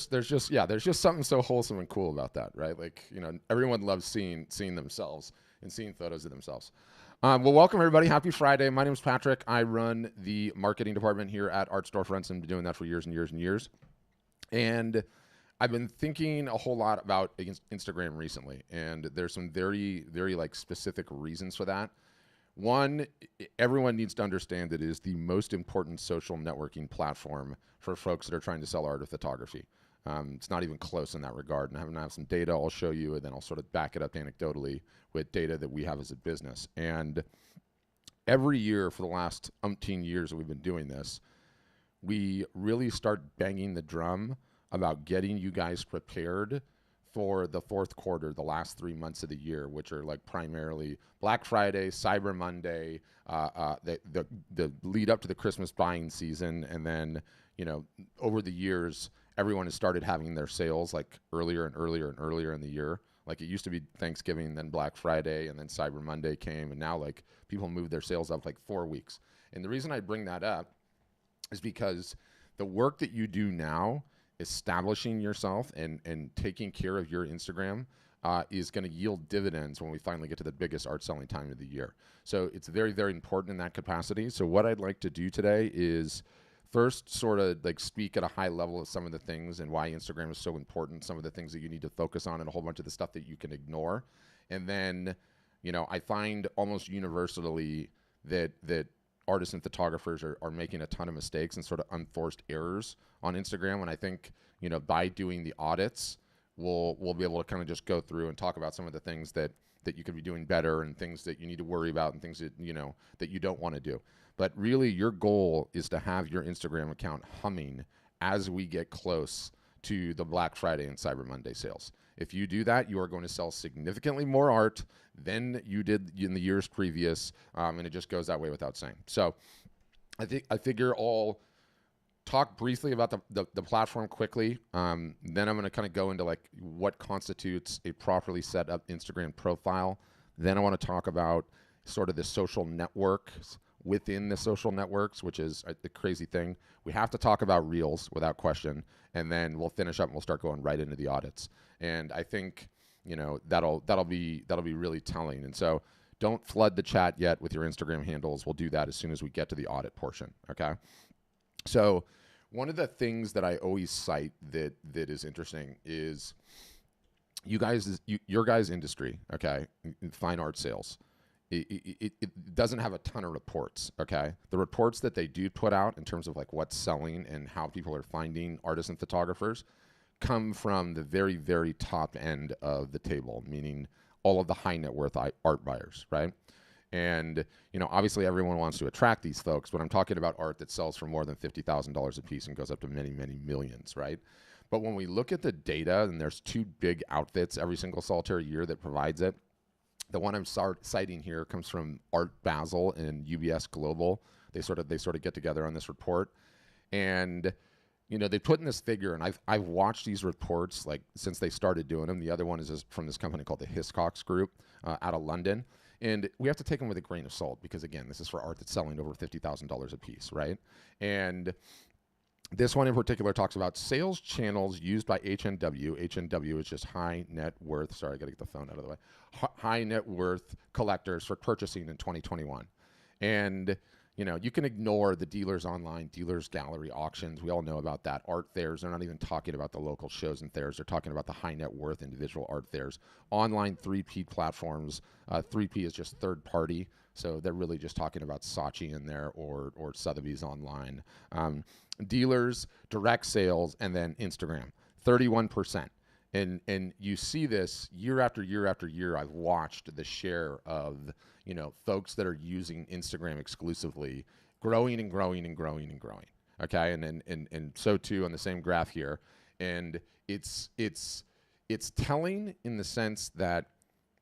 there's just something so wholesome and cool about that, right? Like, everyone loves seeing themselves and seeing photos of themselves. Well, welcome everybody. Happy Friday. My name is Patrick. I run the marketing department here at Art Storefronts and been doing that for years and years and years. And I've been thinking a whole lot about Instagram recently, and there's some very, very like specific reasons for that. One, everyone needs to understand that it is the most important social networking platform for folks that are trying to sell art or photography. It's not even close in that regard. And I have some data I'll show you, and then I'll sort of back it up anecdotally with data that we have as a business. And every year for the last umpteen years that we've been doing this, we really start banging the drum about getting you guys prepared for the fourth quarter, the last 3 months of the year, which are like primarily Black Friday, Cyber Monday, the lead up to the Christmas buying season, and then over the years, everyone has started having their sales like earlier and earlier and earlier in the year. Like it used to be Thanksgiving, then Black Friday, and then Cyber Monday came, and now like people move their sales up like 4 weeks. And the reason I bring that up is because the work that you do now, establishing yourself and taking care of your Instagram is going to yield dividends when we finally get to the biggest art selling time of the year. So it's very, very important in that capacity. So what I'd like to do today is first sort of like speak at a high level of some of the things and why Instagram is so important, some of the things that you need to focus on, and a whole bunch of the stuff that you can ignore. And then, I find almost universally that artists and photographers are making a ton of mistakes and sort of unforced errors on Instagram. And I think, by doing the audits, we'll be able to kind of just go through and talk about some of the things that you could be doing better and things that you need to worry about and things that, that you don't want to do. But really your goal is to have your Instagram account humming as we get close to the Black Friday and Cyber Monday sales. If you do that, you are going to sell significantly more art than you did in the years previous, and it just goes that way without saying. So I figure I'll talk briefly about the platform quickly. Then I'm going to kind of go into like what constitutes a properly set up Instagram profile. Then I want to talk about sort of the social networks within the social networks, which is the crazy thing. We have to talk about Reels without question, and then we'll finish up and we'll start going right into the audits. And I think that'll be really telling. And so don't flood the chat yet with your Instagram handles. We'll do that as soon as we get to the audit portion. Okay. So one of the things that I always cite that is interesting is your guys' industry. Okay, fine art sales. It doesn't have a ton of reports, okay? The reports that they do put out in terms of like what's selling and how people are finding artists and photographers come from the very, very top end of the table, meaning all of the high net worth art buyers, right? And, obviously everyone wants to attract these folks, but I'm talking about art that sells for more than $50,000 a piece and goes up to many, many millions, right? But when we look at the data, and there's two big outfits every single solitary year that provides it. The one I'm citing here comes from Art Basel and UBS Global. They sort of get together on this report, and they put in this figure. And I've watched these reports like since they started doing them. The other one is from this company called the Hiscox Group out of London, and we have to take them with a grain of salt because again, this is for art that's selling over $50,000 a piece, right? And this one in particular talks about sales channels used by HNW. HNW is just high net worth. Sorry, I got to get the phone out of the way. High net worth collectors for purchasing in 2021. And, you can ignore the dealers online, dealers gallery auctions. We all know about that. Art fairs. They're not even talking about the local shows and fairs. They're talking about the high net worth individual art fairs. Online 3P platforms. 3P is just third party. So they're really just talking about Saatchi in there or Sotheby's online. Dealers, direct sales, and then Instagram, 31%. And you see this year after year after year. I've watched the share of, folks that are using Instagram exclusively growing and growing and growing and growing. Okay. And so too on the same graph here. And it's telling in the sense that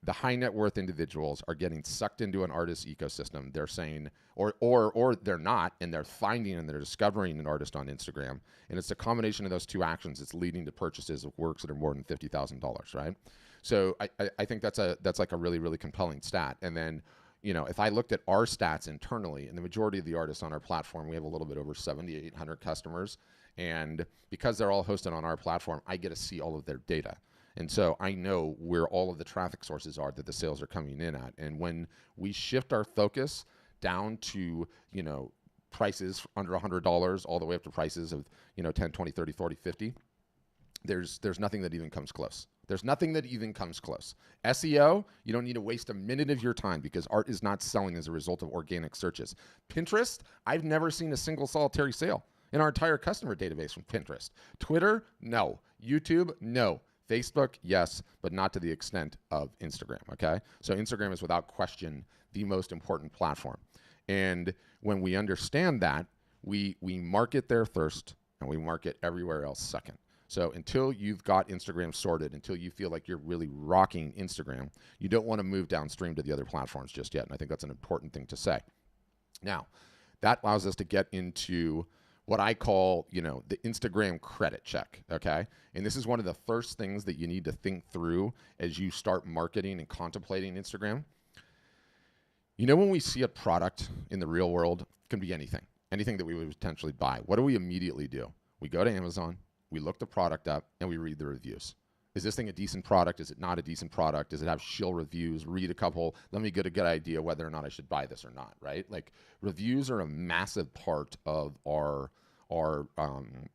the high net worth individuals are getting sucked into an artist ecosystem. They're saying, or they're not, and they're finding and they're discovering an artist on Instagram. And it's a combination of those two actions that's leading to purchases of works that are more than $50,000, right? So I think that's like a really, really compelling stat. And then, if I looked at our stats internally, and the majority of the artists on our platform, we have a little bit over 7,800 customers. And because they're all hosted on our platform, I get to see all of their data. And so I know where all of the traffic sources are that the sales are coming in at. And when we shift our focus down to, prices under $100 all the way up to prices of, 10, 20, 30, 40, 50, there's nothing that even comes close. There's nothing that even comes close. SEO, you don't need to waste a minute of your time because art is not selling as a result of organic searches. Pinterest, I've never seen a single solitary sale in our entire customer database from Pinterest. Twitter, no. YouTube, no. Facebook, yes, but not to the extent of Instagram, okay? So Instagram is without question the most important platform. And when we understand that, we market there first and we market everywhere else second. So until you've got Instagram sorted, until you feel like you're really rocking Instagram, you don't want to move downstream to the other platforms just yet. And I think that's an important thing to say. Now, that allows us to get into what I call, the Instagram credit check, okay? And this is one of the first things that you need to think through as you start marketing and contemplating Instagram. When we see a product in the real world, it can be anything that we would potentially buy. What do we immediately do? We go to Amazon, we look the product up, and we read the reviews. Is this thing a decent product? Is it not a decent product? Does it have shill reviews? Read a couple. Let me get a good idea whether or not I should buy this or not, right? Like, reviews are a massive part of our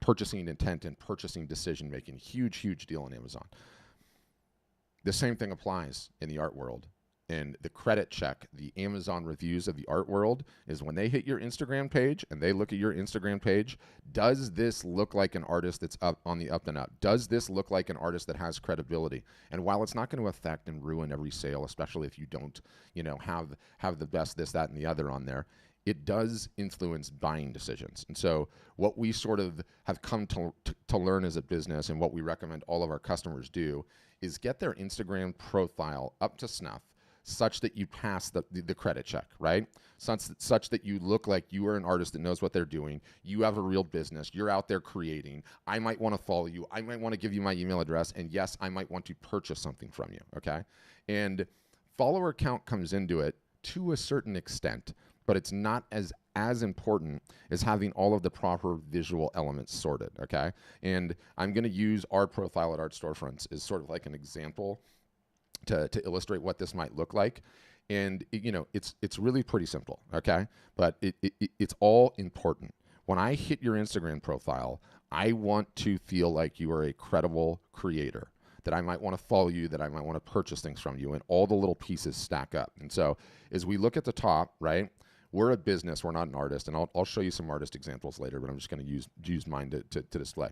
purchasing intent and purchasing decision making. Huge deal on Amazon. The same thing applies in the art world. And the credit check, the Amazon reviews of the art world, is when they hit your Instagram page and they look at your Instagram page, does this look like an artist that's up on the up and up? Does this look like an artist that has credibility? And while it's not going to affect and ruin every sale, especially if you don't, have the best this, that, and the other on there, it does influence buying decisions. And so what we sort of have come to learn as a business, and what we recommend all of our customers do, is get their Instagram profile up to snuff, such that you pass the credit check, right? Such that you look like you are an artist that knows what they're doing. You have a real business. You're out there creating. I might want to follow you. I might want to give you my email address. And yes, I might want to purchase something from you, okay? And follower count comes into it to a certain extent, but it's not as important as having all of the proper visual elements sorted, okay? And I'm going to use our profile at Art Storefronts as sort of like an example to illustrate what this might look like. And it's really pretty simple, okay? But it's all important. When I hit your Instagram profile, I want to feel like you are a credible creator, that I might want to follow you, that I might want to purchase things from you, and all the little pieces stack up. And so as we look at the top, right, we're a business, we're not an artist, and I'll show you some artist examples later, but I'm just going to use mine to display.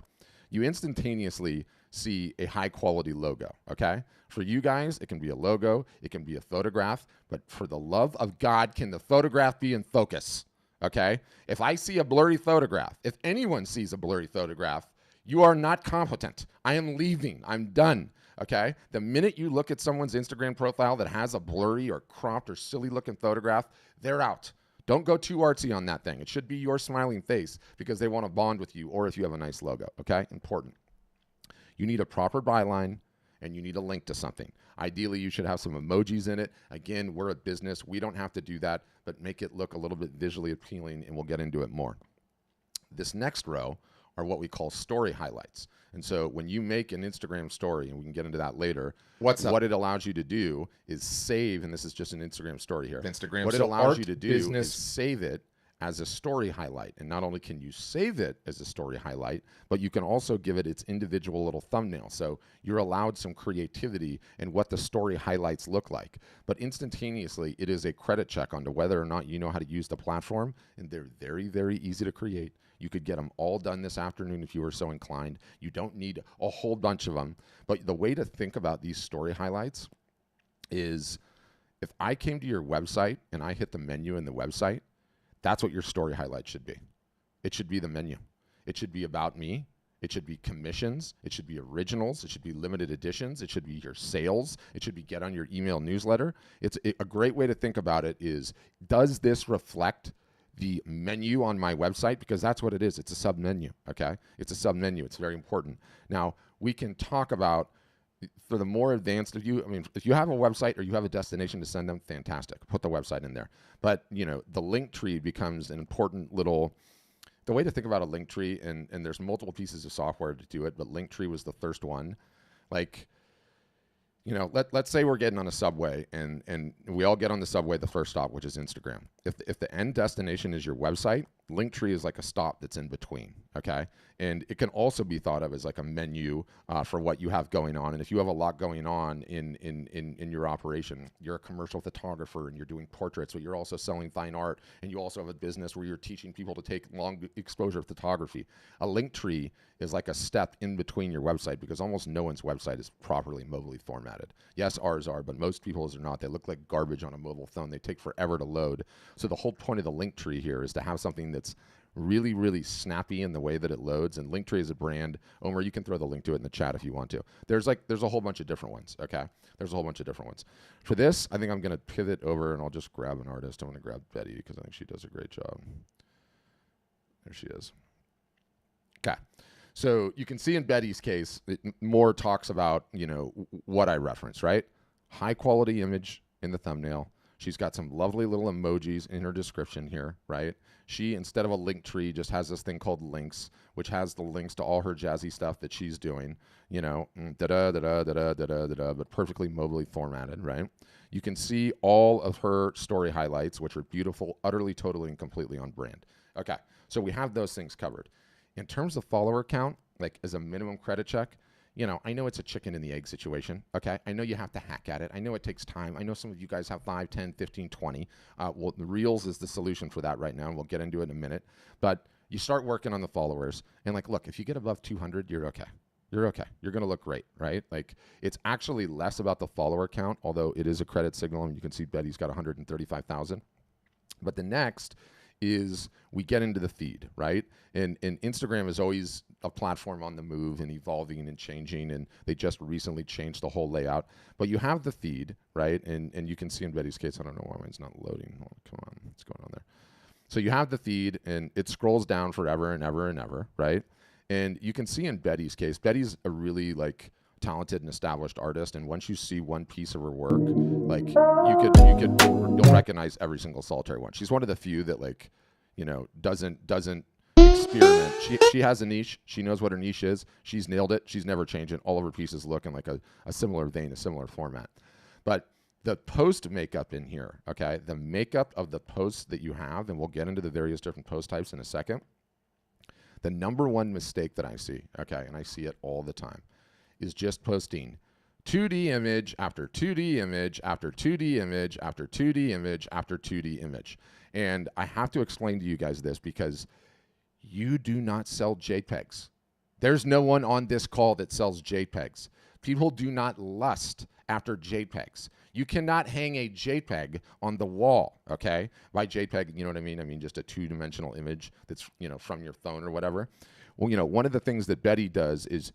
You instantaneously see a high quality logo, okay? For you guys, it can be a logo, it can be a photograph, but for the love of God, can the photograph be in focus, okay? If I see a blurry photograph, if anyone sees a blurry photograph, you are not competent. I am leaving, I'm done, okay? The minute you look at someone's Instagram profile that has a blurry or cropped or silly looking photograph, they're out. Don't go too artsy on that thing. It should be your smiling face because they want to bond with you, or if you have a nice logo, okay? Important. You need a proper byline, and you need a link to something. Ideally, you should have some emojis in it. Again, we're a business. We don't have to do that, but make it look a little bit visually appealing, and we'll get into it more. This next row are what we call story highlights. And so when you make an Instagram story, and we can get into that later, what it allows you to do is save, and this is just an Instagram story here. Instagram. What it allows you to do is save it as a story highlight. And not only can you save it as a story highlight, but you can also give it its individual little thumbnail. So you're allowed some creativity in what the story highlights look like. But instantaneously, it is a credit check onto whether or not you know how to use the platform. And they're very, very easy to create. You could get them all done this afternoon if you were so inclined. You don't need a whole bunch of them. But the way to think about these story highlights is if I came to your website and I hit the menu in the website, that's what your story highlight should be. It should be the menu. It should be about me. It should be commissions. It should be originals. It should be limited editions. It should be your sales. It should be get on your email newsletter. A great way to think about it is, does this reflect the menu on my website? Because that's what it is. It's a sub menu, okay? It's a sub menu. It's very important. Now, we can talk about, for the more advanced of you, I mean, if you have a website or you have a destination to send them, fantastic. Put the website in there. But, the link tree becomes an important little the way to think about a link tree, and there's multiple pieces of software to do it, but Linktree was the first one. Like, you know, let's say we're getting on a subway and we all get on the subway, the first stop, which is Instagram. If the end destination is your website, Linktree is like a stop that's in between, okay? And it can also be thought of as like a menu for what you have going on. And if you have a lot going on in your operation, you're a commercial photographer and you're doing portraits, but you're also selling fine art, and you also have a business where you're teaching people to take long exposure photography. A Linktree is like a step in between your website, because almost no one's website is properly mobilely formatted. Yes, ours are, but most people's are not. They look like garbage on a mobile phone. They take forever to load. So the whole point of the Linktree here is to have something that's really, really snappy in the way that it loads. And Linktree is a brand. Omer, you can throw the link to it in the chat if you want to. There's a whole bunch of different ones, okay? There's a whole bunch of different ones. For this, I think I'm going to pivot over, and I'll just grab an artist. I'm going to grab Betty because I think she does a great job. There she is. Okay. So you can see in Betty's case, it more talks about, you know, what I reference, right? High quality image in the thumbnail. She's got some lovely little emojis in her description here, right? She, instead of a link tree, just has this thing called links, which has the links to all her jazzy stuff that she's doing, you know, but perfectly mobilely formatted, right? You can see all of her story highlights, which are beautiful, utterly, totally, and completely on brand. Okay, so we have those things covered. In terms of follower count, like as a minimum credit check, you know, I know it's a chicken and the egg situation, okay? I know you have to hack at it. I know it takes time. I know some of you guys have 5, 10, 15, 20. Well, the Reels is the solution for that right now, and we'll get into it in a minute. But you start working on the followers, and like, look, if you get above 200, you're okay. You're okay. You're going to look great, right? Like, it's actually less about the follower count, although it is a credit signal, and you can see Betty's got 135,000. But the next is we get into the feed, right? And Instagram is always a platform on the move and evolving and changing, and they just recently changed the whole layout. But you have the feed, right? And you can see in Betty's case, I don't know why mine's not loading. Oh, come on, what's going on there? So you have the feed, and it scrolls down forever and ever and ever, right? And you can see in Betty's case, Betty's a really like talented and established artist, and once you see one piece of her work, like you'll recognize every single solitary one. She's one of the few that, like, you know, doesn't experiment. She has a niche. She knows what her niche is. She's nailed it. She's never changed it. All of her pieces look in like a similar vein, a similar format. But the post makeup in here, okay, the makeup of the posts that you have, and we'll get into the various different post types in a second. The number one mistake that I see, okay, and I see it all the time, is just posting 2D image after 2D image after 2D image after 2D image after 2D image. And I have to explain to you guys this because you do not sell JPEGs. There's no one on this call that sells JPEGs. People do not lust after JPEGs. You cannot hang a JPEG on the wall, okay? By JPEG, you know what I mean? I mean just a two-dimensional image that's, you know, from your phone or whatever. Well, you know, one of the things that Betty does is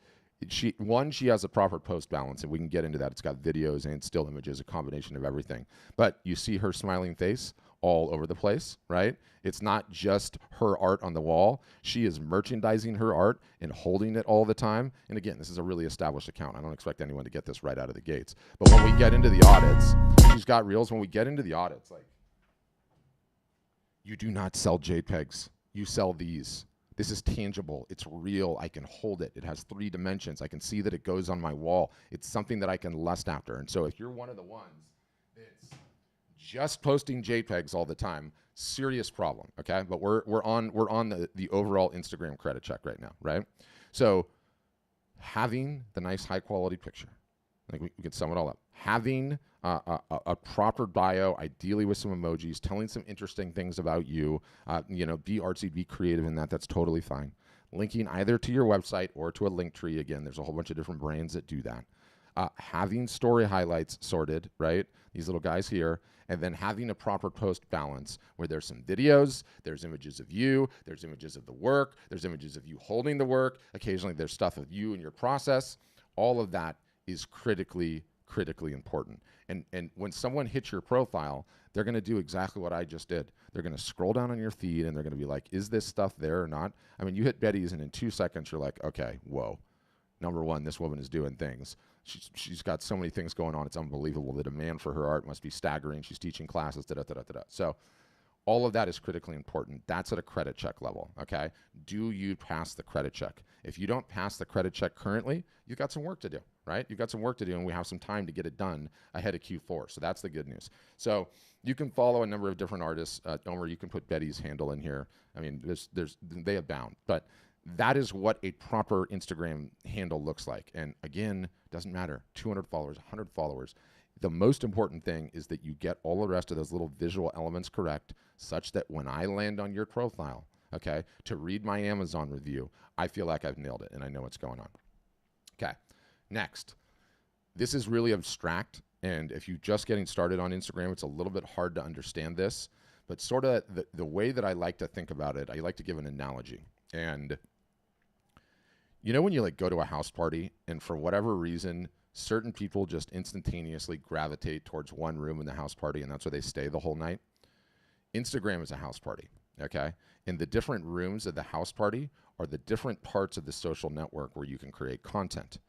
she has a proper post balance, and we can get into that. It's got videos and still images, a combination of everything. But you see her smiling face all over the place, right? It's not just her art on the wall. She is merchandising her art and holding it all the time. And again, this is a really established account. I don't expect anyone to get this right out of the gates. But when we get into the audits, she's got Reels. When we get into the audits, like, you do not sell JPEGs. You sell these. This is tangible. It's real. I can hold it. It has 3 dimensions. I can see that it goes on my wall. It's something that I can lust after. And so if you're one of the ones that's just posting JPEGs all the time, serious problem, okay? But we're on the overall Instagram credit check right now, right? So having the nice high quality picture, like we can sum it all up. Having a proper bio, ideally with some emojis, telling some interesting things about you. You know, be artsy, be creative in that. That's totally fine. Linking either to your website or to a link tree. Again, there's a whole bunch of different brands that do that. Having story highlights sorted, right? These little guys here. And then having a proper post balance where there's some videos, there's images of you, there's images of the work, there's images of you holding the work. Occasionally there's stuff of you and your process. All of that is critically important. And when someone hits your profile, they're going to do exactly what I just did. They're going to scroll down on your feed, and they're going to be like, is this stuff there or not? I mean, you hit Betty's, and in 2 seconds, you're like, okay, whoa. Number one, this woman is doing things. She's got so many things going on. It's unbelievable. The demand for her art must be staggering. She's teaching classes, da-da-da-da-da. So All of that is critically important. That's at a credit check level, okay? Do you pass the credit check? If you don't pass the credit check currently, you've got some work to do, right? You've got some work to do, and we have some time to get it done ahead of Q4. So that's the good news. So you can follow a number of different artists. Omer, you can put Betty's handle in here. I mean, they abound. But that is what a proper Instagram handle looks like. And again, doesn't matter, 200 followers, 100 followers. The most important thing is that you get all the rest of those little visual elements correct, such that when I land on your profile, okay, to read my Amazon review, I feel like I've nailed it and I know what's going on. Okay, next. This is really abstract, and if you're just getting started on Instagram, it's a little bit hard to understand this, but sort of the way that I like to think about it, I like to give an analogy. And you know when you like go to a house party and for whatever reason, certain people just instantaneously gravitate towards one room in the house party and that's where they stay the whole night? Instagram is a house party, okay? And the different rooms of the house party are the different parts of the social network where you can create content.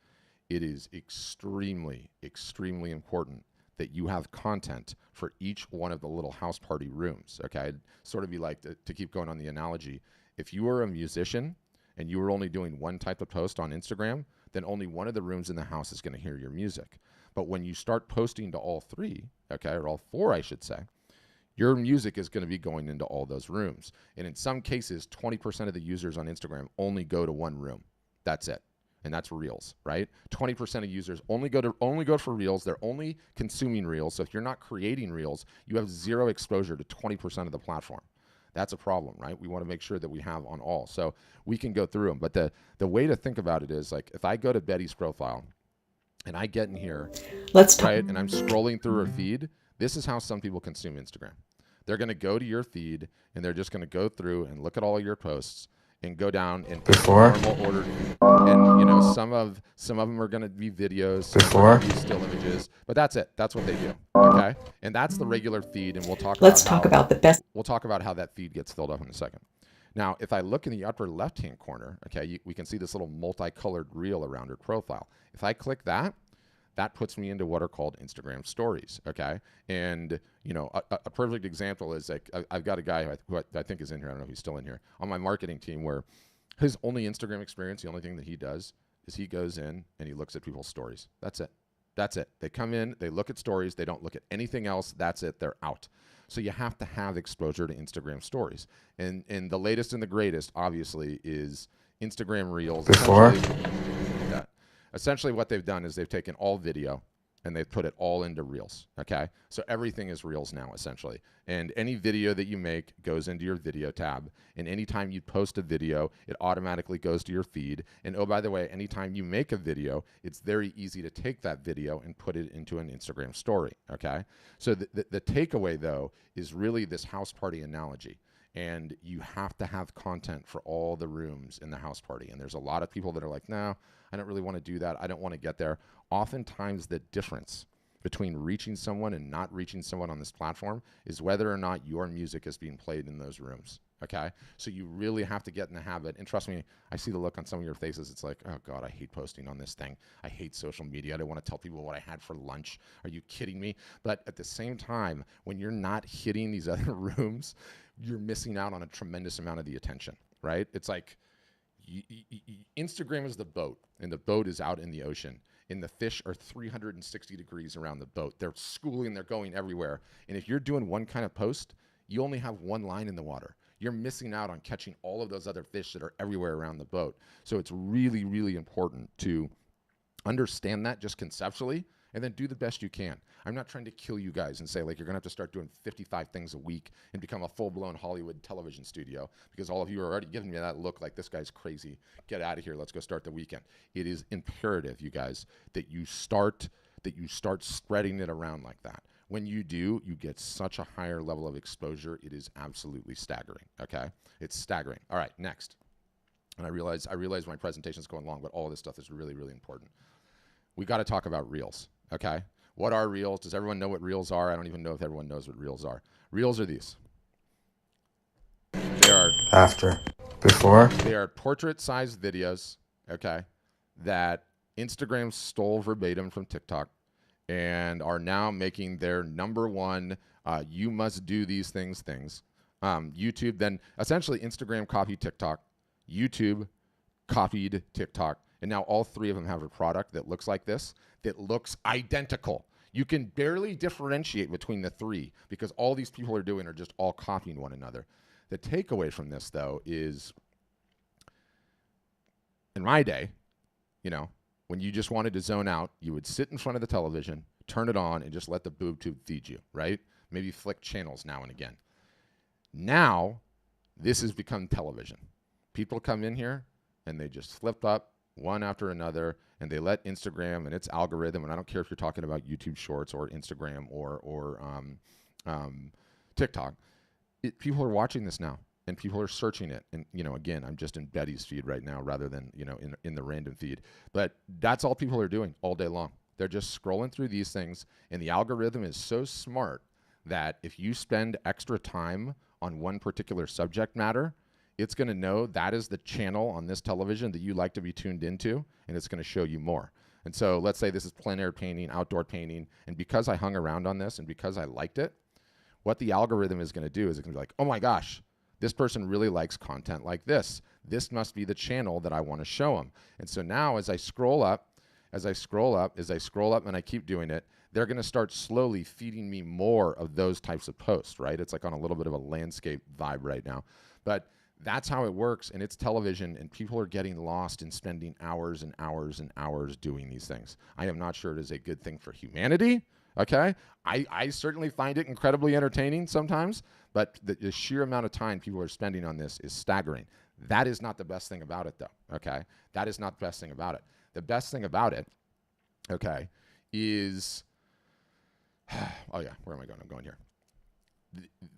It is extremely, extremely important that you have content for each one of the little house party rooms, okay? It'd sort of be like, to keep going on the analogy, if you were a musician and you were only doing one type of post on Instagram, then only one of the rooms in the house is going to hear your music. But when you start posting to all three, okay, or all four, I should say, your music is going to be going into all those rooms. And in some cases, 20% of the users on Instagram only go to one room. That's it. And that's Reels, right? 20% of users only go for Reels. They're only consuming Reels. So if you're not creating Reels, you have zero exposure to 20% of the platform. That's a problem, right? We want to make sure that we have on all. So we can go through them. But the way to think about it is, like, if I go to Betty's profile and I get in here, right, and I'm scrolling through her feed, this is how some people consume Instagram. They're going to go to your feed and they're just going to go through and look at all your posts and go down and normal order. And you know, some of them are going to be videos, some are going to be still images, but that's it. That's what they do. Okay, and that's the regular feed, and we'll talk about how that feed gets filled up in a second. Now, if I look in the upper left-hand corner, okay, we can see this little multicolored reel around her profile. If I click that, that puts me into what are called Instagram stories, okay? And, you know, a perfect example is, like, I've got a guy who I think is in here, I don't know if he's still in here, on my marketing team, where his only Instagram experience, the only thing that he does is he goes in and he looks at people's stories. That's it. That's it. They come in, they look at stories, they don't look at anything else, that's it, they're out. So you have to have exposure to Instagram stories. And the latest and the greatest, obviously, is Instagram Reels. Essentially what they've done is they've taken all video and they've put it all into Reels, okay? So everything is Reels now, essentially. And any video that you make goes into your video tab. And anytime you post a video, it automatically goes to your feed. And oh, by the way, anytime you make a video, it's very easy to take that video and put it into an Instagram story, okay? So the takeaway, though, is really this house party analogy. And you have to have content for all the rooms in the house party. And there's a lot of people that are like, no, I don't really want to do that. I don't want to get there. Oftentimes the difference between reaching someone and not reaching someone on this platform is whether or not your music is being played in those rooms, okay? So you really have to get in the habit. And trust me, I see the look on some of your faces. It's like, oh God, I hate posting on this thing. I hate social media. I don't want to tell people what I had for lunch. Are you kidding me? But at the same time, when you're not hitting these other rooms, you're missing out on a tremendous amount of the attention, right? It's like Instagram is the boat, and the boat is out in the ocean, and the fish are 360 degrees around the boat. They're schooling, they're going everywhere. And if you're doing one kind of post, you only have one line in the water. You're missing out on catching all of those other fish that are everywhere around the boat. So it's really, really important to understand that just conceptually, and then do the best you can. I'm not trying to kill you guys and say, like, you're going to have to start doing 55 things a week and become a full-blown Hollywood television studio, because all of you are already giving me that look like, this guy's crazy. Get out of here. Let's go start the weekend. It is imperative, you guys, that you start spreading it around like that. When you do, you get such a higher level of exposure. It is absolutely staggering, okay? It's staggering. All right, next. And I realize my presentation is going long, but all of this stuff is really, really important. We got to talk about Reels, okay? What are Reels? Does everyone know what Reels are? I don't even know if everyone knows what Reels are. Reels are these. They are before. They are portrait-sized videos, okay, that Instagram stole verbatim from TikTok and are now making their number one, you must do these things, YouTube, then essentially Instagram copied TikTok, YouTube copied TikTok, and now all three of them have a product that looks like this, that looks identical. You can barely differentiate between the three because all these people are doing are just all copying one another. The takeaway from this, though, is in my day, you know, when you just wanted to zone out, you would sit in front of the television, turn it on, and just let the boob tube feed you, right? Maybe flick channels now and again. Now, this has become television. People come in here, and they just flip up one after another, and they let Instagram and its algorithm, and I don't care if you're talking about YouTube Shorts or Instagram or TikTok, people are watching this now, and people are searching it. And, you know, again, I'm just in Betty's feed right now rather than, you know, in the random feed. But that's all people are doing all day long. They're just scrolling through these things, and the algorithm is so smart that if you spend extra time on one particular subject matter, it's going to know that is the channel on this television that you like to be tuned into, and it's going to show you more. And so let's say this is plein air painting, outdoor painting, and because I hung around on this and because I liked it, what the algorithm is going to do is it's going to be like, oh my gosh, this person really likes content like this. This must be the channel that I want to show them. And so now as I scroll up and I keep doing it, they're going to start slowly feeding me more of those types of posts, right? It's like on a little bit of a landscape vibe right now. But that's how it works, and it's television, and people are getting lost in spending hours and hours and hours doing these things. I am not sure it is a good thing for humanity, okay? I certainly find it incredibly entertaining sometimes, but the sheer amount of time people are spending on this is staggering. That is not the best thing about it, though, okay? That is not the best thing about it. The best thing about it, okay, is, oh yeah, where am I going? I'm going here.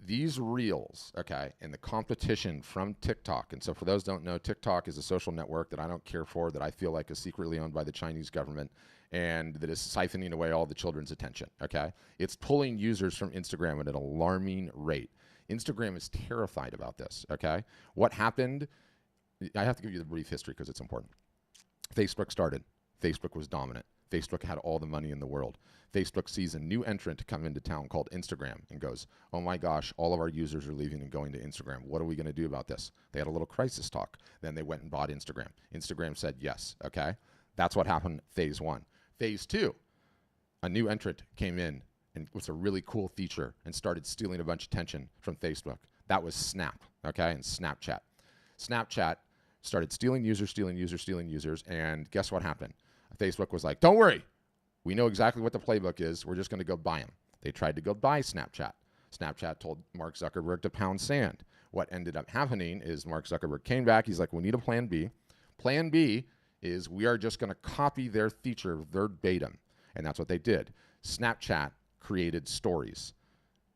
These reels, okay, and the competition from TikTok. And so for those who don't know, TikTok is a social network that I don't care for, that I feel like is secretly owned by the Chinese government and that is siphoning away all the children's attention, okay? It's pulling users from Instagram at an alarming rate. Instagram is terrified about this, okay? What happened, I have to give you the brief history because it's important. Facebook started. Facebook was dominant. Facebook had all the money in the world. Facebook sees a new entrant come into town called Instagram and goes, oh my gosh, all of our users are leaving and going to Instagram. What are we going to do about this? They had a little crisis talk. Then they went and bought Instagram. Instagram said yes, okay? That's what happened phase one. Phase two, a new entrant came in and with a really cool feature and started stealing a bunch of attention from Facebook. That was Snap, okay, and Snapchat. Snapchat started stealing users, and guess what happened? Facebook was like, don't worry. We know exactly what the playbook is. We're just going to go buy them. They tried to go buy Snapchat. Snapchat told Mark Zuckerberg to pound sand. What ended up happening is Mark Zuckerberg came back. He's like, we need a plan B. Plan B is we are just going to copy their feature verbatim. And that's what they did. Snapchat created stories.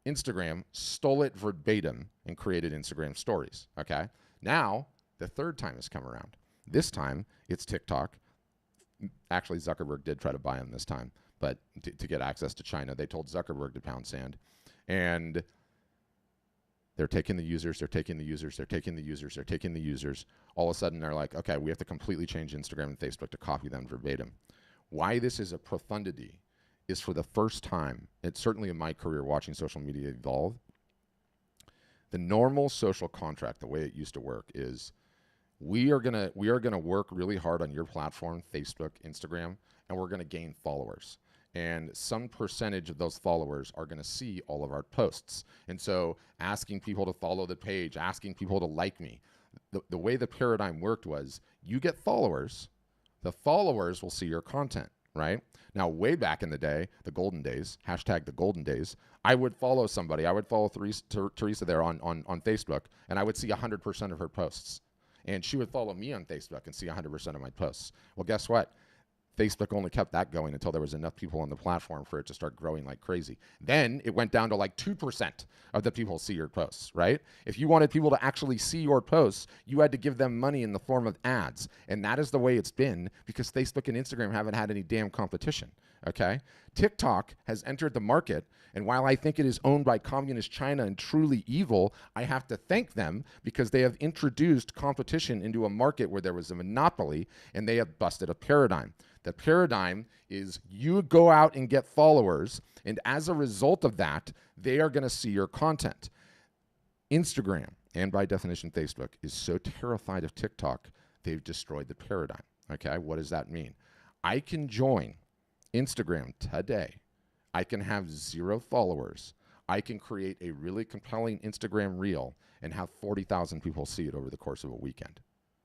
Instagram stole it verbatim and created Instagram stories. Okay? Now, the third time has come around. This time, it's TikTok. Actually, Zuckerberg did try to buy him this time, but to get access to China, they told Zuckerberg to pound sand. And they're taking the users, they're taking the users, they're taking the users, they're taking the users. All of a sudden, they're like, okay, we have to completely change Instagram and Facebook to copy them verbatim. Why this is a profundity is for the first time, it's certainly in my career watching social media evolve, the normal social contract, the way it used to work is we are gonna work really hard on your platform, Facebook, Instagram, and we're gonna gain followers. And some percentage of those followers are gonna see all of our posts. And so asking people to follow the page, asking people to like me, the way the paradigm worked was you get followers, the followers will see your content, right? Now, way back in the day, the golden days, hashtag the golden days, I would follow somebody. I would follow Teresa there on Facebook, and I would see 100% of her posts. And she would follow me on Facebook and see 100% of my posts. Well, guess what? Facebook only kept that going until there was enough people on the platform for it to start growing like crazy. Then it went down to like 2% of the people see your posts, right? If you wanted people to actually see your posts, you had to give them money in the form of ads. And that is the way it's been because Facebook and Instagram haven't had any damn competition, okay? TikTok has entered the market, and while I think it is owned by communist China and truly evil, I have to thank them because they have introduced competition into a market where there was a monopoly, and they have busted a paradigm. The paradigm is you go out and get followers, and as a result of that, they are going to see your content. Instagram, and by definition Facebook, is so terrified of TikTok, they've destroyed the paradigm. Okay, what does that mean? I can join Instagram today. I can have 0 followers. I can create a really compelling Instagram reel and have 40,000 people see it over the course of a weekend.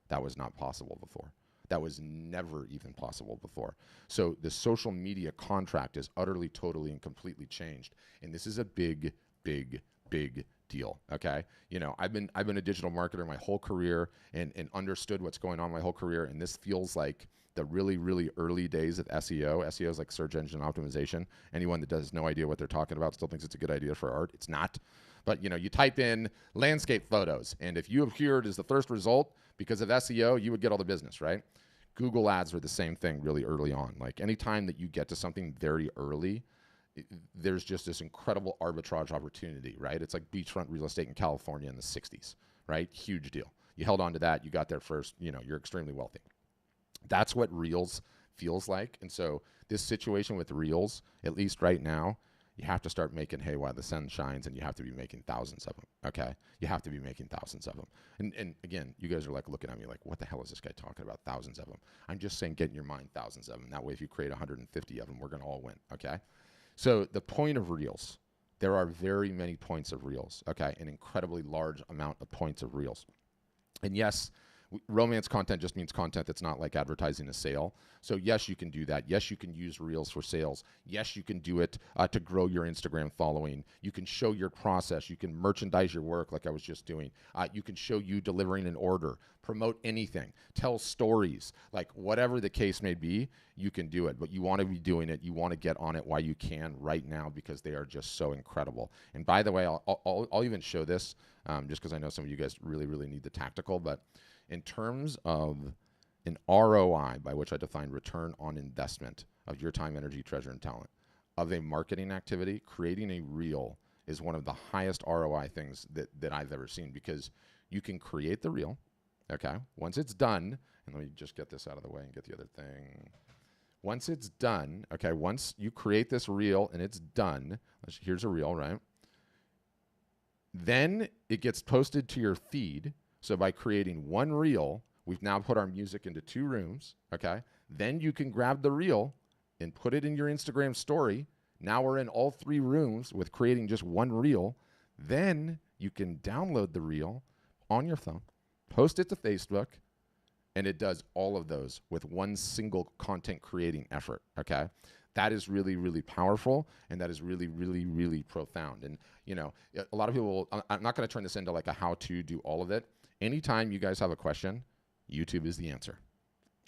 That was not possible before. That was never even possible before. So the social media contract is utterly, totally, and completely changed. And this is a big, big, big deal. Okay. You know, I've been a digital marketer my whole career and understood what's going on my whole career. And this feels like the really, really early days of SEO. SEO is like search engine optimization. Anyone that has no idea what they're talking about still thinks it's a good idea for art. It's not. But you know, you type in landscape photos, and if you appeared as the first result because of SEO, you would get all the business, right? Google ads are the same thing really early on. Like anytime that you get to something very early, there's just this incredible arbitrage opportunity, right? It's like beachfront real estate in California in the 60s, right? Huge deal. You held on to that, you got there first, you know, you're extremely wealthy. That's what Reels feels like. And so this situation with Reels, at least right now, you have to start making hay while the sun shines, and you have to be making thousands of them, okay? You have to be making thousands of them. And again, you guys are like looking at me like, what the hell is this guy talking about, thousands of them? I'm just saying get in your mind thousands of them. That way if you create 150 of them, we're going to all win, okay? So the point of Reels, there are very many points of Reels, okay? An incredibly large amount of points of Reels. And yes, romance content just means content that's not like advertising a sale. So yes, you can do that. Yes, you can use Reels for sales. Yes, you can do it to grow your Instagram following. You can show your process. You can merchandise your work like I was just doing. You can show you delivering an order, promote anything, tell stories, like whatever the case may be, you can do it. But you want to be doing it. You want to get on it while you can right now because they are just so incredible. And by the way, I'll even show this just because I know some of you guys really, really need the tactical, but in terms of an ROI, by which I define return on investment of your time, energy, treasure, and talent, of a marketing activity, creating a reel is one of the highest ROI things that I've ever seen because you can create the reel, okay? Once it's done, and let me just get this out of the way and get the other thing. Once it's done, okay, once you create this reel and it's done, here's a reel, right? Then it gets posted to your feed. So by creating one reel, we've now put our music into 2 rooms, okay? Then you can grab the reel and put it in your Instagram story. Now we're in all 3 rooms with creating just one reel. Then you can download the reel on your phone, post it to Facebook, and it does all of those with one single content creating effort, okay? That is really, really powerful, and that is really, really, really profound. And, you know, a lot of people will, I'm not going to turn this into like a how to do all of it. Anytime you guys have a question, YouTube is the answer,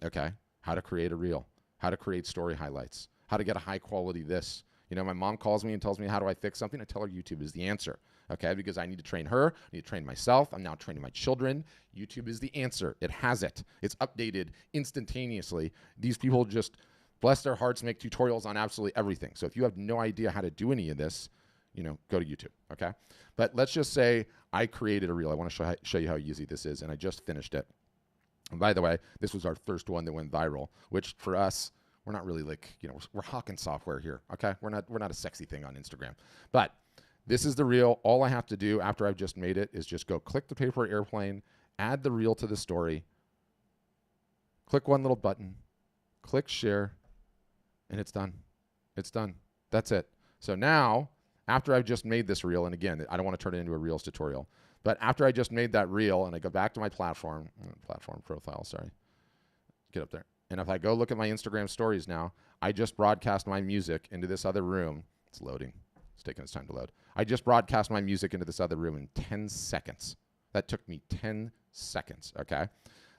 okay? How to create a reel, how to create story highlights, how to get a high quality this. You know, my mom calls me and tells me, how do I fix something? I tell her YouTube is the answer, okay? Because I need to train her, I need to train myself. I'm now training my children. YouTube is the answer. It has it. It's updated instantaneously. These people just, bless their hearts, make tutorials on absolutely everything. So if you have no idea how to do any of this, you know, go to YouTube, okay? But let's just say I created a reel. I want to show you how easy this is, and I just finished it. And by the way, this was our first one that went viral, which for us, we're not really like, you know, we're hawking software here, okay? We're not a sexy thing on Instagram. But this is the reel. All I have to do after I've just made it is just go click the paper airplane, add the reel to the story, click one little button, click share, and it's done. It's done. That's it. So now, after I've just made this reel, and again, I don't want to turn it into a Reels tutorial, but after I just made that reel and I go back to my platform profile, sorry, get up there. And if I go look at my Instagram stories now, I just broadcast my music into this other room. It's loading. It's taking its time to load. I just broadcast my music into this other room in 10 seconds. That took me 10 seconds, okay?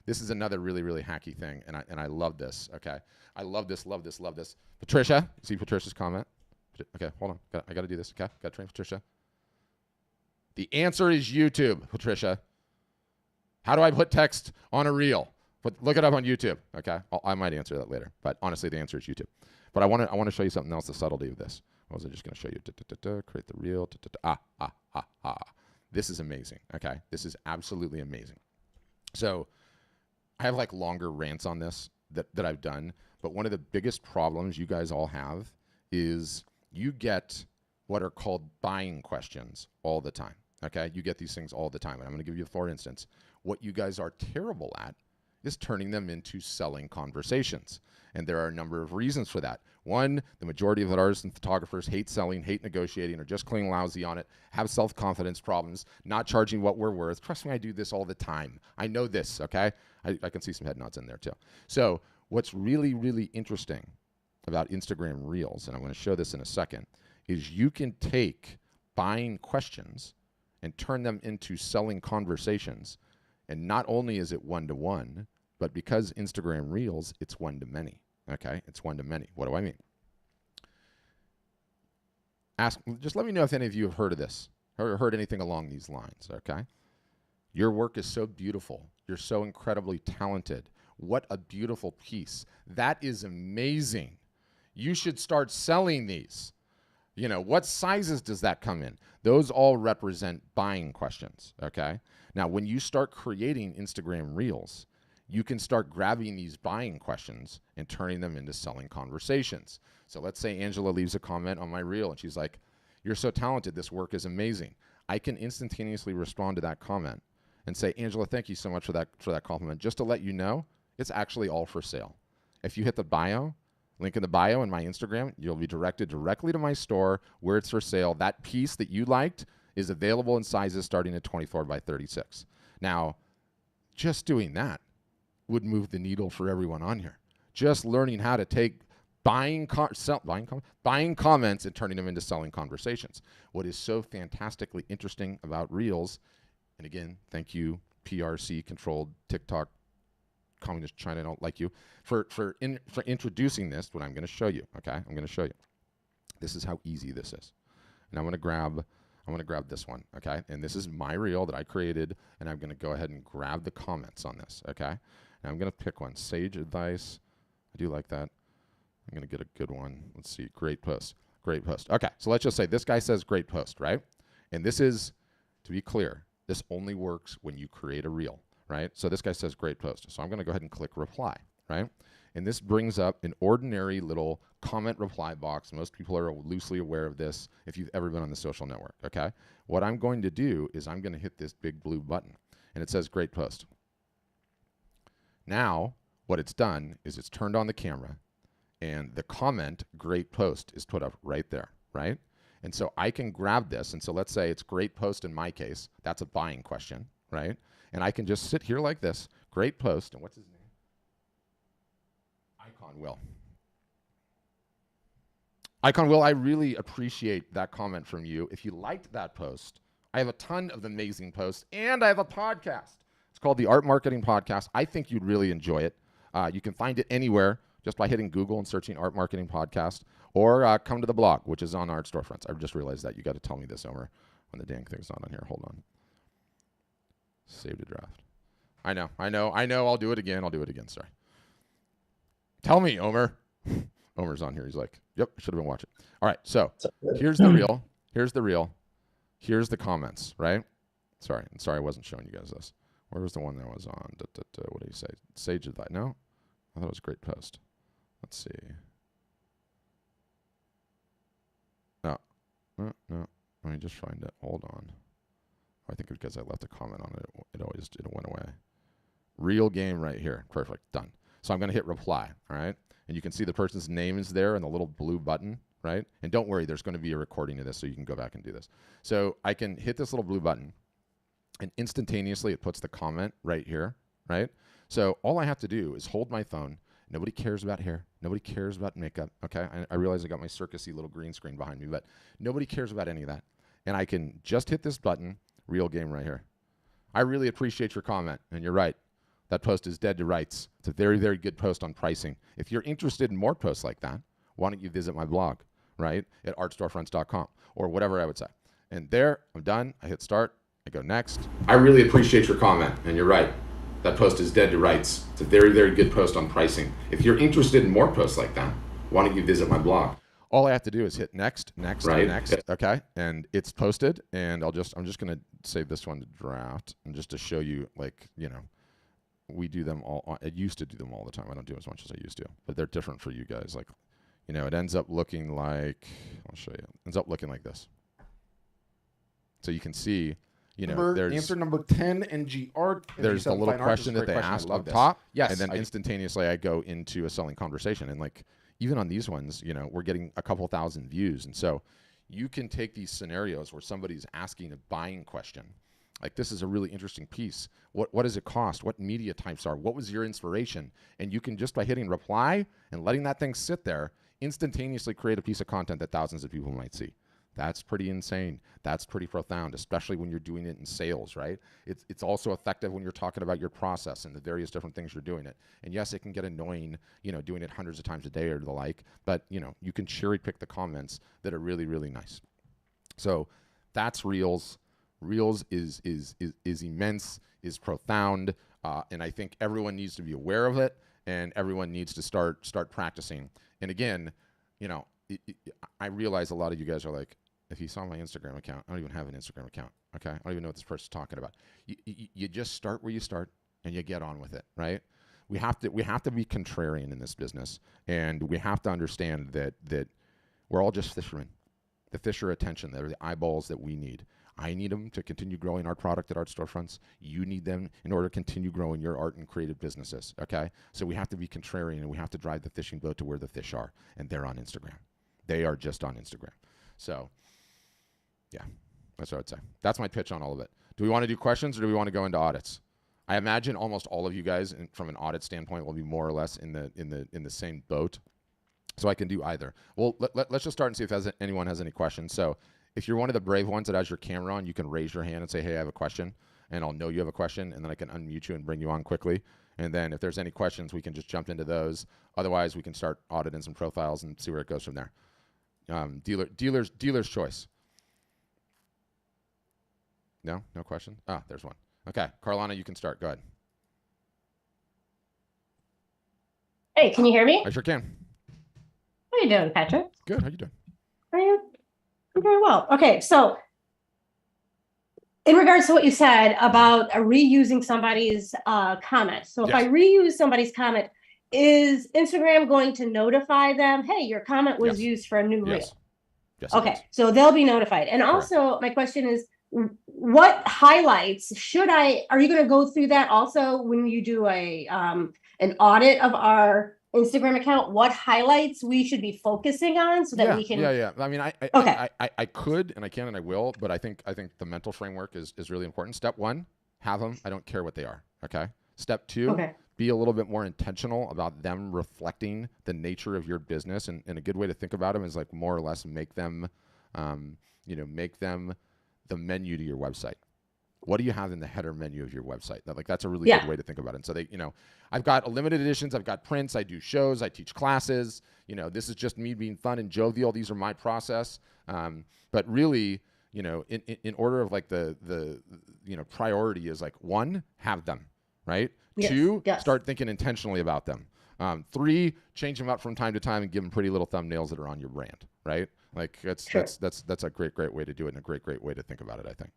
This is another really, really hacky thing, and I love this, okay? I love this, love this, love this. Patricia, see Patricia's comment? Okay, hold on. I got to do this, okay? Got to train Patricia. The answer is YouTube, Patricia. How do I put text on a reel? Look it up on YouTube, okay? I might answer that later, but honestly, the answer is YouTube. But I want to show you something else, the subtlety of this. What was I just going to show you? Create the reel. This is amazing, okay? This is absolutely amazing. So I have like longer rants on this that I've done, but one of the biggest problems you guys all have is you get what are called buying questions all the time, Okay, you get these things all the time. And I'm going to give you, for instance, what you guys are terrible at is turning them into selling conversations. And there are a number of reasons for that. One, the majority of artists and photographers hate selling, hate negotiating, are just clean lousy on it, have self-confidence problems, not charging what we're worth. Trust me, I do this all the time. I know this, okay? I can see some head nods in there too. So what's really, really interesting about Instagram Reels, and I'm going to show this in a second, is you can take buying questions and turn them into selling conversations. And not only is it one-to-one, but because Instagram Reels, it's one-to-many, okay? It's one-to-many. What do I mean? Just let me know if any of you have heard of this or heard anything along these lines, okay? Your work is so beautiful. You're so incredibly talented. What a beautiful piece. That is amazing. You should start selling these. You know, what sizes does that come in? Those all represent buying questions, okay? Now, when you start creating Instagram Reels, you can start grabbing these buying questions and turning them into selling conversations. So let's say Angela leaves a comment on my reel and she's like, "You're so talented, this work is amazing." I can instantaneously respond to that comment and say, "Angela, thank you so much for that compliment. Just to let you know, it's actually all for sale. If you hit the bio, link in the bio in my Instagram, you'll be directed directly to my store where it's for sale. That piece that you liked is available in sizes starting at 24 by 36. Now, just doing that would move the needle for everyone on here. Just learning how to take buying comments and turning them into selling conversations. What is so fantastically interesting about Reels, and again, thank you, PRC-controlled TikTok, Communist China don't like you, for introducing this, what I'm going to show you, okay? I'm going to show you. This is how easy this is. And I'm going to grab this one, okay? And this is my reel that I created, and I'm going to go ahead and grab the comments on this, okay? And I'm going to pick one. Sage advice. I do like that. I'm going to get a good one. Let's see. Great post. Great post. Okay, so let's just say this guy says great post, right? And this is, to be clear, this only works when you create a reel, right? So this guy says great post. So I'm going to go ahead and click reply, right? And this brings up an ordinary little comment reply box. Most people are loosely aware of this if you've ever been on the social network, okay? What I'm going to do is I'm going to hit this big blue button, and it says great post. Now, what it's done is it's turned on the camera, and the comment great post is put up right there, right? And so I can grab this, and so let's say it's great post in my case. That's a buying question, right? And I can just sit here like this, great post, and what's his name? Icon Will. Icon Will, I really appreciate that comment from you. If you liked that post, I have a ton of amazing posts, and I have a podcast. It's called the Art Marketing Podcast. I think you'd really enjoy it. You can find it anywhere just by hitting Google and searching Art Marketing Podcast, or come to the blog, which is on Art Storefronts. I just realized that. You got to tell me this, Omer, when the dang thing's not on here. Hold on. Save the draft. I know. I'll do it again. Sorry. Tell me, Omer. Omer's on here. He's like, yep, should have been watching. All right, so here's the reel. Here's the comments, right? Sorry, I wasn't showing you guys this. Where was the one that was on? What did he say? Sage advice. No? I thought it was a great post. Let's see. No. Let me just find it. Hold on. I think because I left a comment on it, it went away. Real game right here. Perfect. Done. So I'm going to hit reply, all right? And you can see the person's name is there and the little blue button, right? And don't worry, there's going to be a recording of this, so you can go back and do this. So I can hit this little blue button, and instantaneously it puts the comment right here, right? So all I have to do is hold my phone. Nobody cares about hair. Nobody cares about makeup, okay? I realize I got my circusy little green screen behind me, but nobody cares about any of that. And I can just hit this button, real game right here. I really appreciate your comment, and you're right. That post is dead to rights. It's a very, very good post on pricing. If you're interested in more posts like that, why don't you visit my blog, right, at artstorefronts.com or whatever I would say. And there, I'm done. I hit start. I go next. I really appreciate your comment, and you're right. That post is dead to rights. It's a very, very good post on pricing. If you're interested in more posts like that, why don't you visit my blog? All I have to do is hit next, right? Next, okay? And it's posted, and I'm just going to save this one to draft, and just to show you, like, you know, we do them all. I used to do them all the time. I don't do as much as I used to, but they're different for you guys. Like, you know, it ends up looking like, I'll show you. It ends up looking like this. So you can see there's answer number 10 and GR. There's the little question that they asked up top. Yes. And then instantaneously I go into a selling conversation. And like, even on these ones, we're getting a couple thousand views. And so you can take these scenarios where somebody's asking a buying question. Like, this is a really interesting piece. What does it cost? What media types are? What was your inspiration? And you can, just by hitting reply and letting that thing sit there, instantaneously create a piece of content that thousands of people might see. That's pretty insane. That's pretty profound, especially when you're doing it in sales, right? It's also effective when you're talking about your process and the various different things you're doing it. And yes, it can get annoying, doing it hundreds of times a day or the like, but you can cherry pick the comments that are really, really nice. So that's Reels. Reels is immense, is profound, and I think everyone needs to be aware of it, and everyone needs to start practicing. And again, I realize a lot of you guys are like, if you saw my Instagram account, I don't even have an Instagram account. Okay, I don't even know what this person's talking about. You just start where you start, and you get on with it, right? We have to be contrarian in this business, and we have to understand that we're all just fishermen. The fish are attention. They're the eyeballs that we need. I need them to continue growing our product at Art Storefronts. You need them in order to continue growing your art and creative businesses, okay? So we have to be contrarian, and we have to drive the fishing boat to where the fish are, and they're on Instagram. They are just on Instagram. So, yeah, that's what I'd say. That's my pitch on all of it. Do we want to do questions, or do we want to go into audits? I imagine almost all of you guys, from an audit standpoint, will be more or less in the same boat. So I can do either. Well, let's just start and see if anyone has any questions. So if you're one of the brave ones that has your camera on, you can raise your hand and say, hey, I have a question, and I'll know you have a question, and then I can unmute you and bring you on quickly. And then if there's any questions, we can just jump into those. Otherwise, we can start auditing some profiles and see where it goes from there. Dealer's choice. No question? Ah, there's one. Okay, Carlana, you can start. Go ahead. Hey, can you hear me? I sure can. How are you doing, Patrick? Good. How you doing? I'm very well. Okay, so in regards to what you said about reusing somebody's comment. So if I reuse somebody's comment, is Instagram going to notify them, hey, your comment was used for a new reel? Yes. Okay, so they'll be notified. And also, my question is, what highlights are you going to go through that also when you do an audit of our Instagram account? What highlights we should be focusing on so that we can? Yeah. I mean, I could, and I can, and I will, but I think the mental framework is really important. Step one, have them. I don't care what they are. Okay. Step two, be a little bit more intentional about them reflecting the nature of your business, and a good way to think about them is like more or less make them, make them the menu to your website. What do you have in the header menu of your website? That's a really good way to think about it. And so I've got limited editions, I've got prints, I do shows, I teach classes. This is just me being fun and jovial. These are my process. But really, in order of like the priority is like, one, have them, right? Yes. Two, start thinking intentionally about them. Three, change them up from time to time and give them pretty little thumbnails that are on your brand, right? Like that's a great way to do it, and a great way to think about it, I think.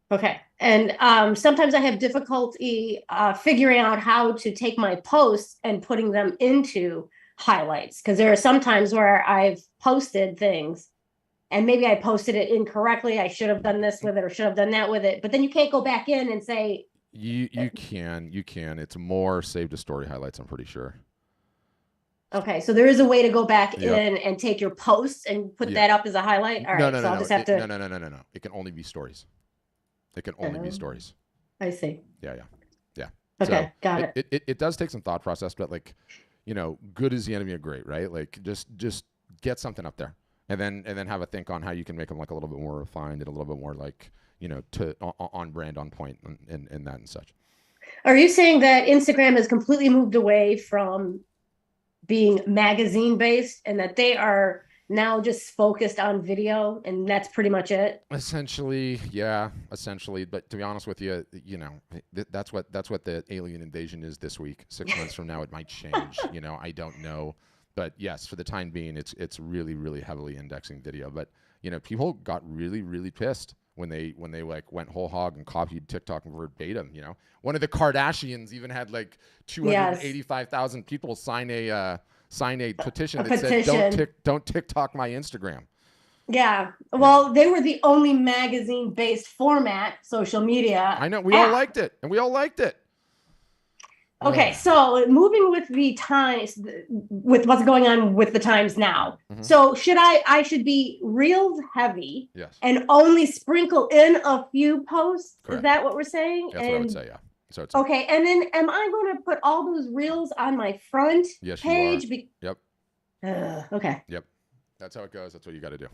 Okay. And sometimes I have difficulty figuring out how to take my posts and putting them into highlights, because there are some times where I've posted things and maybe I posted it incorrectly. I should have done this with it or should have done that with it. But then you can't go back in and say. You can. It's more save to story highlights, I'm pretty sure. Okay, so there is a way to go back in and take your posts and put that up as a highlight. All right, I'll just have to. No. It can only be stories. It can only be stories. I see. Yeah. Okay, so got it. It does take some thought process, but good is the enemy of great, right? Like just get something up there, and then have a think on how you can make them like a little bit more refined and a little bit more like on brand, on point, and that and such. Are you saying that Instagram has completely moved away from being magazine based and that they are now just focused on video and that's pretty much it? Essentially. But to be honest with you, that's what the alien invasion is this week. 6 months from now, it might change. I don't know. But yes, for the time being, it's really, really heavily indexing video. But people got really, really pissed when they like went whole hog and copied TikTok verbatim. One of the Kardashians even had like 285,000 people sign a petition that said don't TikTok my Instagram. Yeah. Well, they were the only magazine-based format social media I know we all app. liked it, and we all liked it. Okay, so moving with the times, with what's going on with the times now. So I should be reels heavy Yes. and only sprinkle in a few posts? Correct. Is that what we're saying? That's what I would say. Yeah. So it's okay, and then am I going to put all those reels on my front yes, page? you are. Yep. Okay. Yep. That's how it goes. That's what you got to do.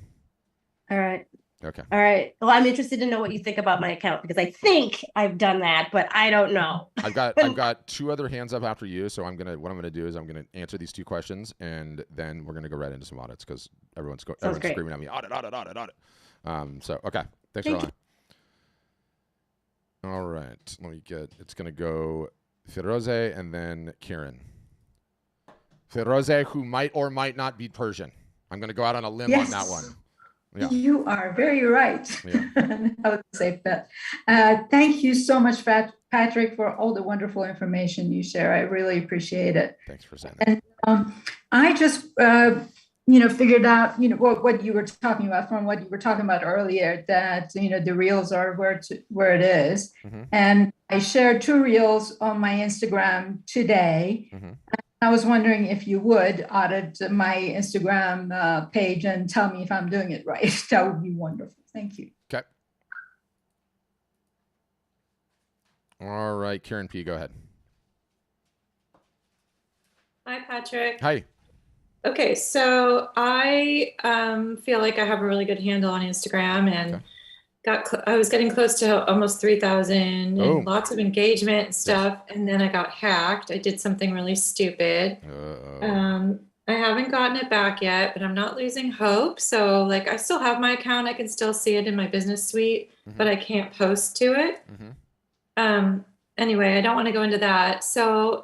All right. Okay. All right. Well, I'm interested to know what you think about my account because I think I've done that, but I don't know. I've got two other hands up after you, so what I'm gonna do is I'm gonna answer these two questions, and then we're gonna go right into some audits because everyone's screaming at me, audit. So okay, thanks for that. All right, let me get. It's gonna go Firoze and then Kieran. Firoze, who might or might not be Persian. I'm gonna go out on a limb on that one. Yeah. You are very right. Yeah. I would say that. Thank you so much, Patrick, for all the wonderful information you share. I really appreciate it. Thanks for saying that. And I just, figured out, what you were talking about from what you were talking about earlier, that, the reels are where it is. And I shared 2 reels on my Instagram today. I was wondering if you would audit my Instagram page and tell me if I'm doing it right. That would be wonderful. Thank you. Okay. All right, Karen P., go ahead. Hi, Patrick. Hi. Okay, so I feel like I have a really good handle on Instagram, and I was getting close to almost 3,000 and lots of engagement and stuff. Yes. And then I got hacked. I did something really stupid. I haven't gotten it back yet, but I'm not losing hope. So I still have my account. I can still see it in my business suite, but I can't post to it. Anyway, I don't want to go into that. So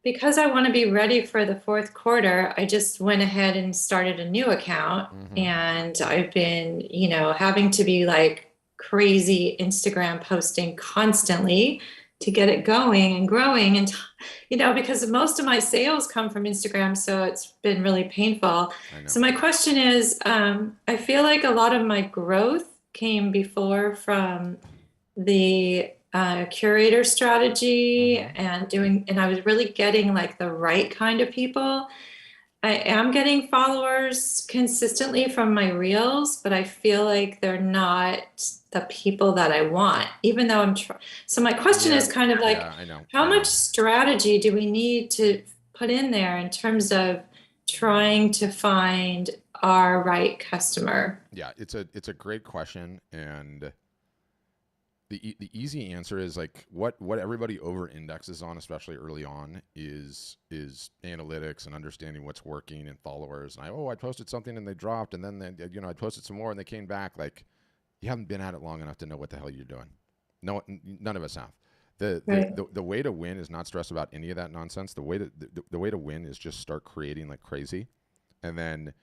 because I want to be ready for the 4th quarter, I just went ahead and started a new account. And I've been, having to be crazy Instagram posting constantly to get it going and growing. And, because most of my sales come from Instagram, so it's been really painful. So my question is, I feel like a lot of my growth came before from the curator strategy and I was really getting the right kind of people. I am getting followers consistently from my reels, but I feel like they're not the people that I want, even though I'm trying. So my question is kind of how much strategy do we need to put in there in terms of trying to find our right customer? Yeah, it's a great question, and the easy answer is what everybody over indexes on, especially early on, is analytics and understanding what's working and followers. And I posted something and they dropped, and then I posted some more and they came back. You haven't been at it long enough to know what the hell you're doing. No, none of us have. The way to win is not stress about any of that nonsense. The way to win is just start creating like crazy, and then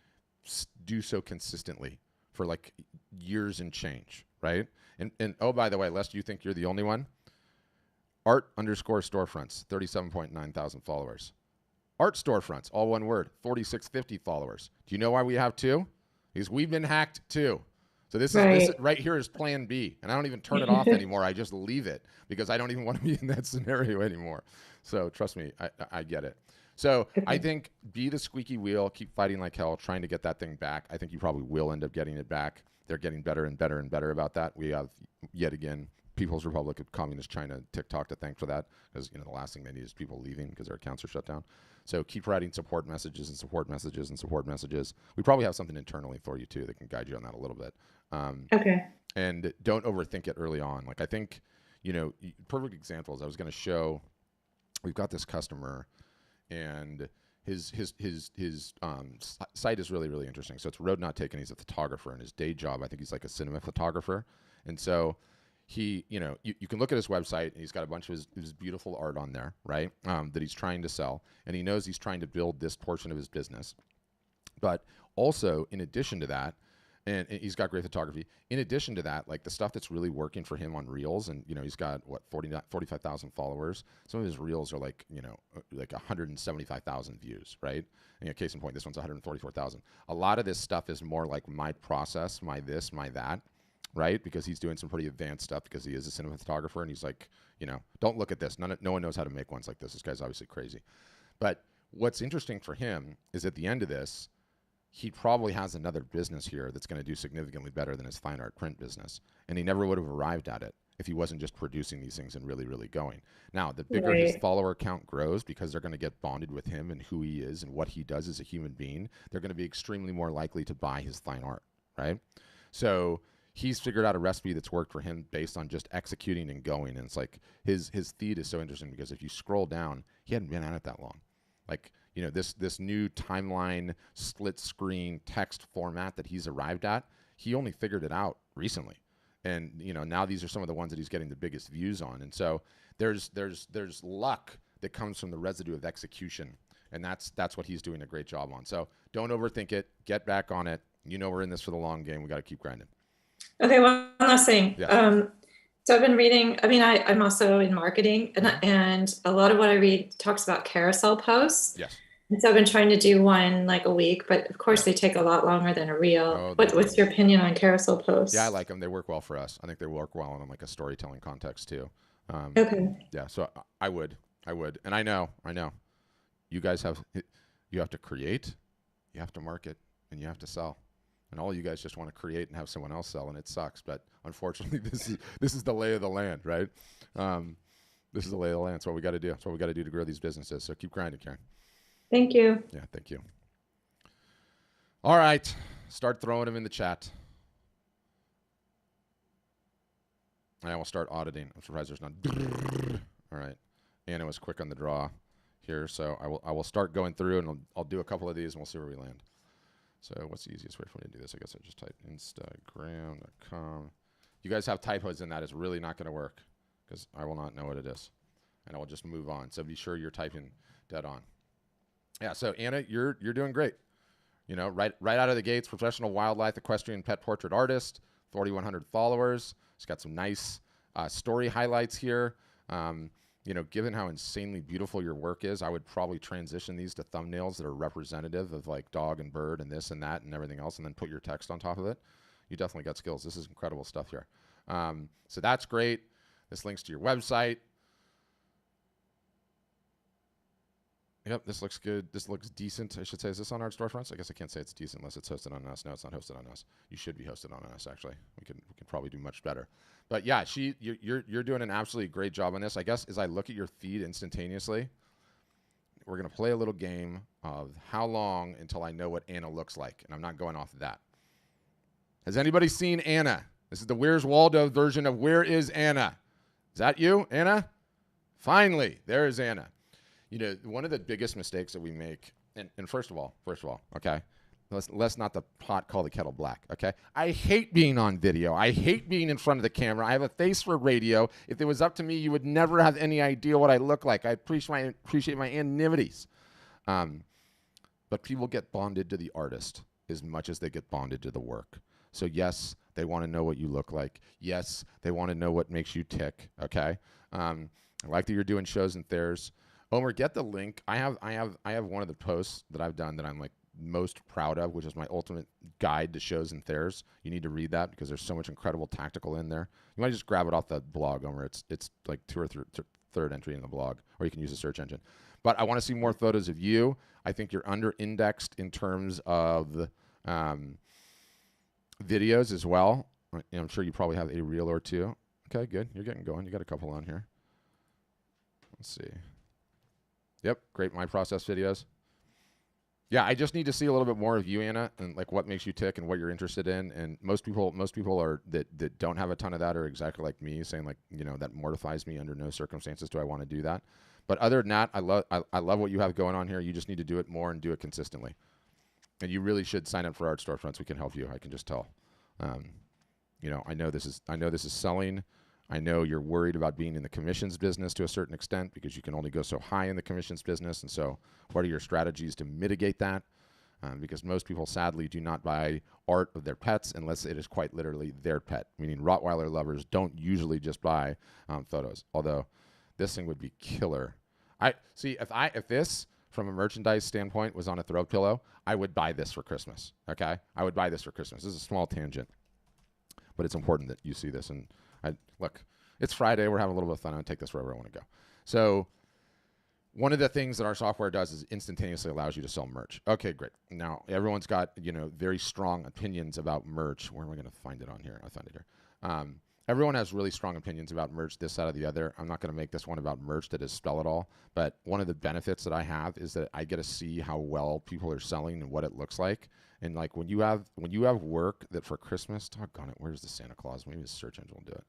do so consistently for years and change, right? And oh, by the way, lest you think you're the only one, art_storefronts, 37.9 thousand followers. Art storefronts, all one word, 4,650 followers. Do you know why we have 2? Because we've been hacked too. So this is right here is plan B, and I don't even turn it off anymore. I just leave it because I don't even want to be in that scenario anymore. So trust me, I get it. So I think be the squeaky wheel, keep fighting like hell, trying to get that thing back. I think you probably will end up getting it back. They're getting better and better and better about that. We have, yet again, People's Republic of Communist China, TikTok to thank for that, because the last thing they need is people leaving because their accounts are shut down. So keep writing support messages and support messages and support messages. We probably have something internally for you too that can guide you on that a little bit. And don't overthink it early on. I think, perfect examples. I was going to show. We've got this customer, and his site is really, really interesting. So it's road not taken. He's a photographer, and his day job, I think he's a cinema photographer. And so he, you can look at his website, and he's got a bunch of his beautiful art on there, right? That he's trying to sell, and he knows he's trying to build this portion of his business. But also, in addition to that, and he's got great photography. In addition to that, like the stuff that's really working for him on Reels, and he's got what 45,000 followers. Some of his Reels are like like 175,000 views, right? And case in point, this one's 144,000. A lot of this stuff is more like my process, my this, my that, right? Because he's doing some pretty advanced stuff because he is a cinematographer, and he's like, don't look at this. No one knows how to make ones like this. This guy's obviously crazy. But what's interesting for him is at the end of this, he probably has another business here that's going to do significantly better than his fine art print business. And he never would have arrived at it if he wasn't just producing these things and really, really going. Now, the bigger his follower count grows, because they're going to get bonded with him and who he is and what he does as a human being, they're going to be extremely more likely to buy his fine art, right? So he's figured out a recipe that's worked for him based on just executing and going. And it's like his feed is so interesting because if you scroll down, he hadn't been at it that long. Like, this new timeline split screen text format that he's arrived at, he only figured it out recently. And, now these are some of the ones that he's getting the biggest views on. And so there's luck that comes from the residue of execution. And that's what he's doing a great job on. So don't overthink it. Get back on it. We're in this for the long game. We got to keep grinding. Okay, one last thing. Yeah. So I've been reading, I'm also in marketing, and a lot of what I read talks about carousel posts. Yes. And so I've been trying to do one like a week, but of course they take a lot longer than a reel. Oh, What's your opinion on carousel posts? Yeah, I like them. They work well for us. I think they work well in like a storytelling context too. Okay. Yeah, so I would. And I know. You guys have to create, you have to market, and you have to sell. And all you guys just want to create and have someone else sell, and it sucks. But unfortunately, this is the lay of the land, right? This is the lay of the land. That's what we got to do. That's what we got to do to grow these businesses. So keep grinding, Karen. Thank you. Yeah, thank you. All right, start throwing them in the chat. And I will start auditing. I'm surprised there's not. All right, Anna was quick on the draw here, so I will start going through, and I'll do a couple of these, and we'll see where we land. So what's the easiest way for me to do this? I guess I just type Instagram.com. You guys have typos in that. It's really not going to work because I will not know what it is. And I will just move on. So be sure you're typing dead on. Yeah, so Anna, you're doing great. Right out of the gates, professional wildlife equestrian pet portrait artist, 4,100 followers. She's got some nice story highlights here. Given how insanely beautiful your work is, I would probably transition these to thumbnails that are representative of like dog and bird and this and that and everything else, and then put your text on top of it. You definitely got skills. This is incredible stuff here. So that's great. This links to your website. Yep, this looks good. This looks decent, I should say. Is this on our storefronts? I guess I can't say it's decent unless it's hosted on us. No, it's not hosted on us. You should be hosted on us, actually. We can probably do much better. But yeah, you're doing an absolutely great job on this. I guess as I look at your feed instantaneously, we're going to play a little game of how long until I know what Anna looks like. And I'm not going off of that. Has anybody seen Anna? This is the Where's Waldo version of Where is Anna? Is that you, Anna? Finally, there is Anna. One of the biggest mistakes that we make, and first of all, okay, let's not the pot call the kettle black, okay? I hate being on video. I hate being in front of the camera. I have a face for radio. If it was up to me, you would never have any idea what I look like. I appreciate my anonymities. But people get bonded to the artist as much as they get bonded to the work. So yes, they want to know what you look like. Yes, they want to know what makes you tick, okay? I like that you're doing shows and theirs. Omer, get the link. I have one of the posts that I've done that I'm like most proud of, which is my ultimate guide to shows and theirs. You need to read that because there's so much incredible tactical in there. You might just grab it off the blog, Omer. It's like two or third entry in the blog, or you can use a search engine. But I want to see more photos of you. I think you're under indexed in terms of videos as well. I'm sure you probably have a reel or two. Okay, good. You're getting going. You got a couple on here. Let's see. Yep, great My Process videos. Yeah, I just need to see a little bit more of you, Anna, and like what makes you tick and what you're interested in. And most people are that don't have a ton of that are exactly like me, saying like, that mortifies me. Under no circumstances do I want to do that. But other than that, I love what you have going on here. You just need to do it more and do it consistently. And you really should sign up for Art Storefronts. We can help you. I can just tell. I know this is selling. I know you're worried about being in the commissions business to a certain extent because you can only go so high in the commissions business. And so what are your strategies to mitigate that? because most people sadly do not buy art of their pets unless it is quite literally their pet, meaning Rottweiler lovers don't usually just buy photos, although this thing would be killer. I see if this from a merchandise standpoint was on a throw pillow, I would buy this for Christmas. Okay, I would buy this for Christmas. This is a small tangent, but it's important that you see this. And look, it's Friday. We're having a little bit of fun. I'm gonna take this wherever I want to go. So one of the things that our software does is instantaneously allows you to sell merch. Okay, great. Now everyone's got very strong opinions about merch. Where am I going to find it on here? I found it here. Everyone has really strong opinions about merch, this, that, or the other. I'm not going to make this one about merch that is spell it all, but one of the benefits that I have is that I get to see how well people are selling and what it looks like. And like when you have work that for Christmas, doggone it, where's the Santa Claus? Maybe the search engine will do it.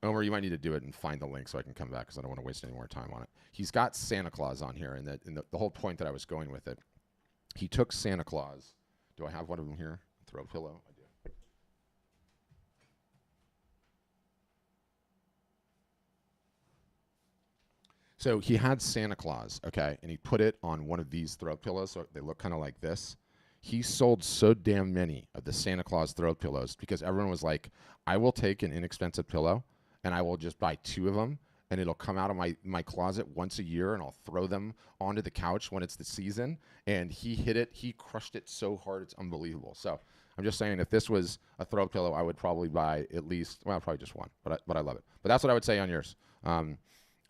Omer, you might need to do it and find the link so I can come back because I don't want to waste any more time on it. He's got Santa Claus on here, and the whole point that I was going with it, he took Santa Claus. Do I have one of them here? Throw pillow. I do. So he had Santa Claus, okay, and he put it on one of these throw pillows, so they look kind of like this. He sold so damn many of the Santa Claus throw pillows because everyone was like, I will take an inexpensive pillow and I will just buy 2 of them, and it'll come out of my closet once a year, and I'll throw them onto the couch when it's the season. And he crushed it so hard, it's unbelievable. So I'm just saying, if this was a throw pillow, I would probably buy at least, well, probably just one, but I love it. But that's what I would say on yours. Other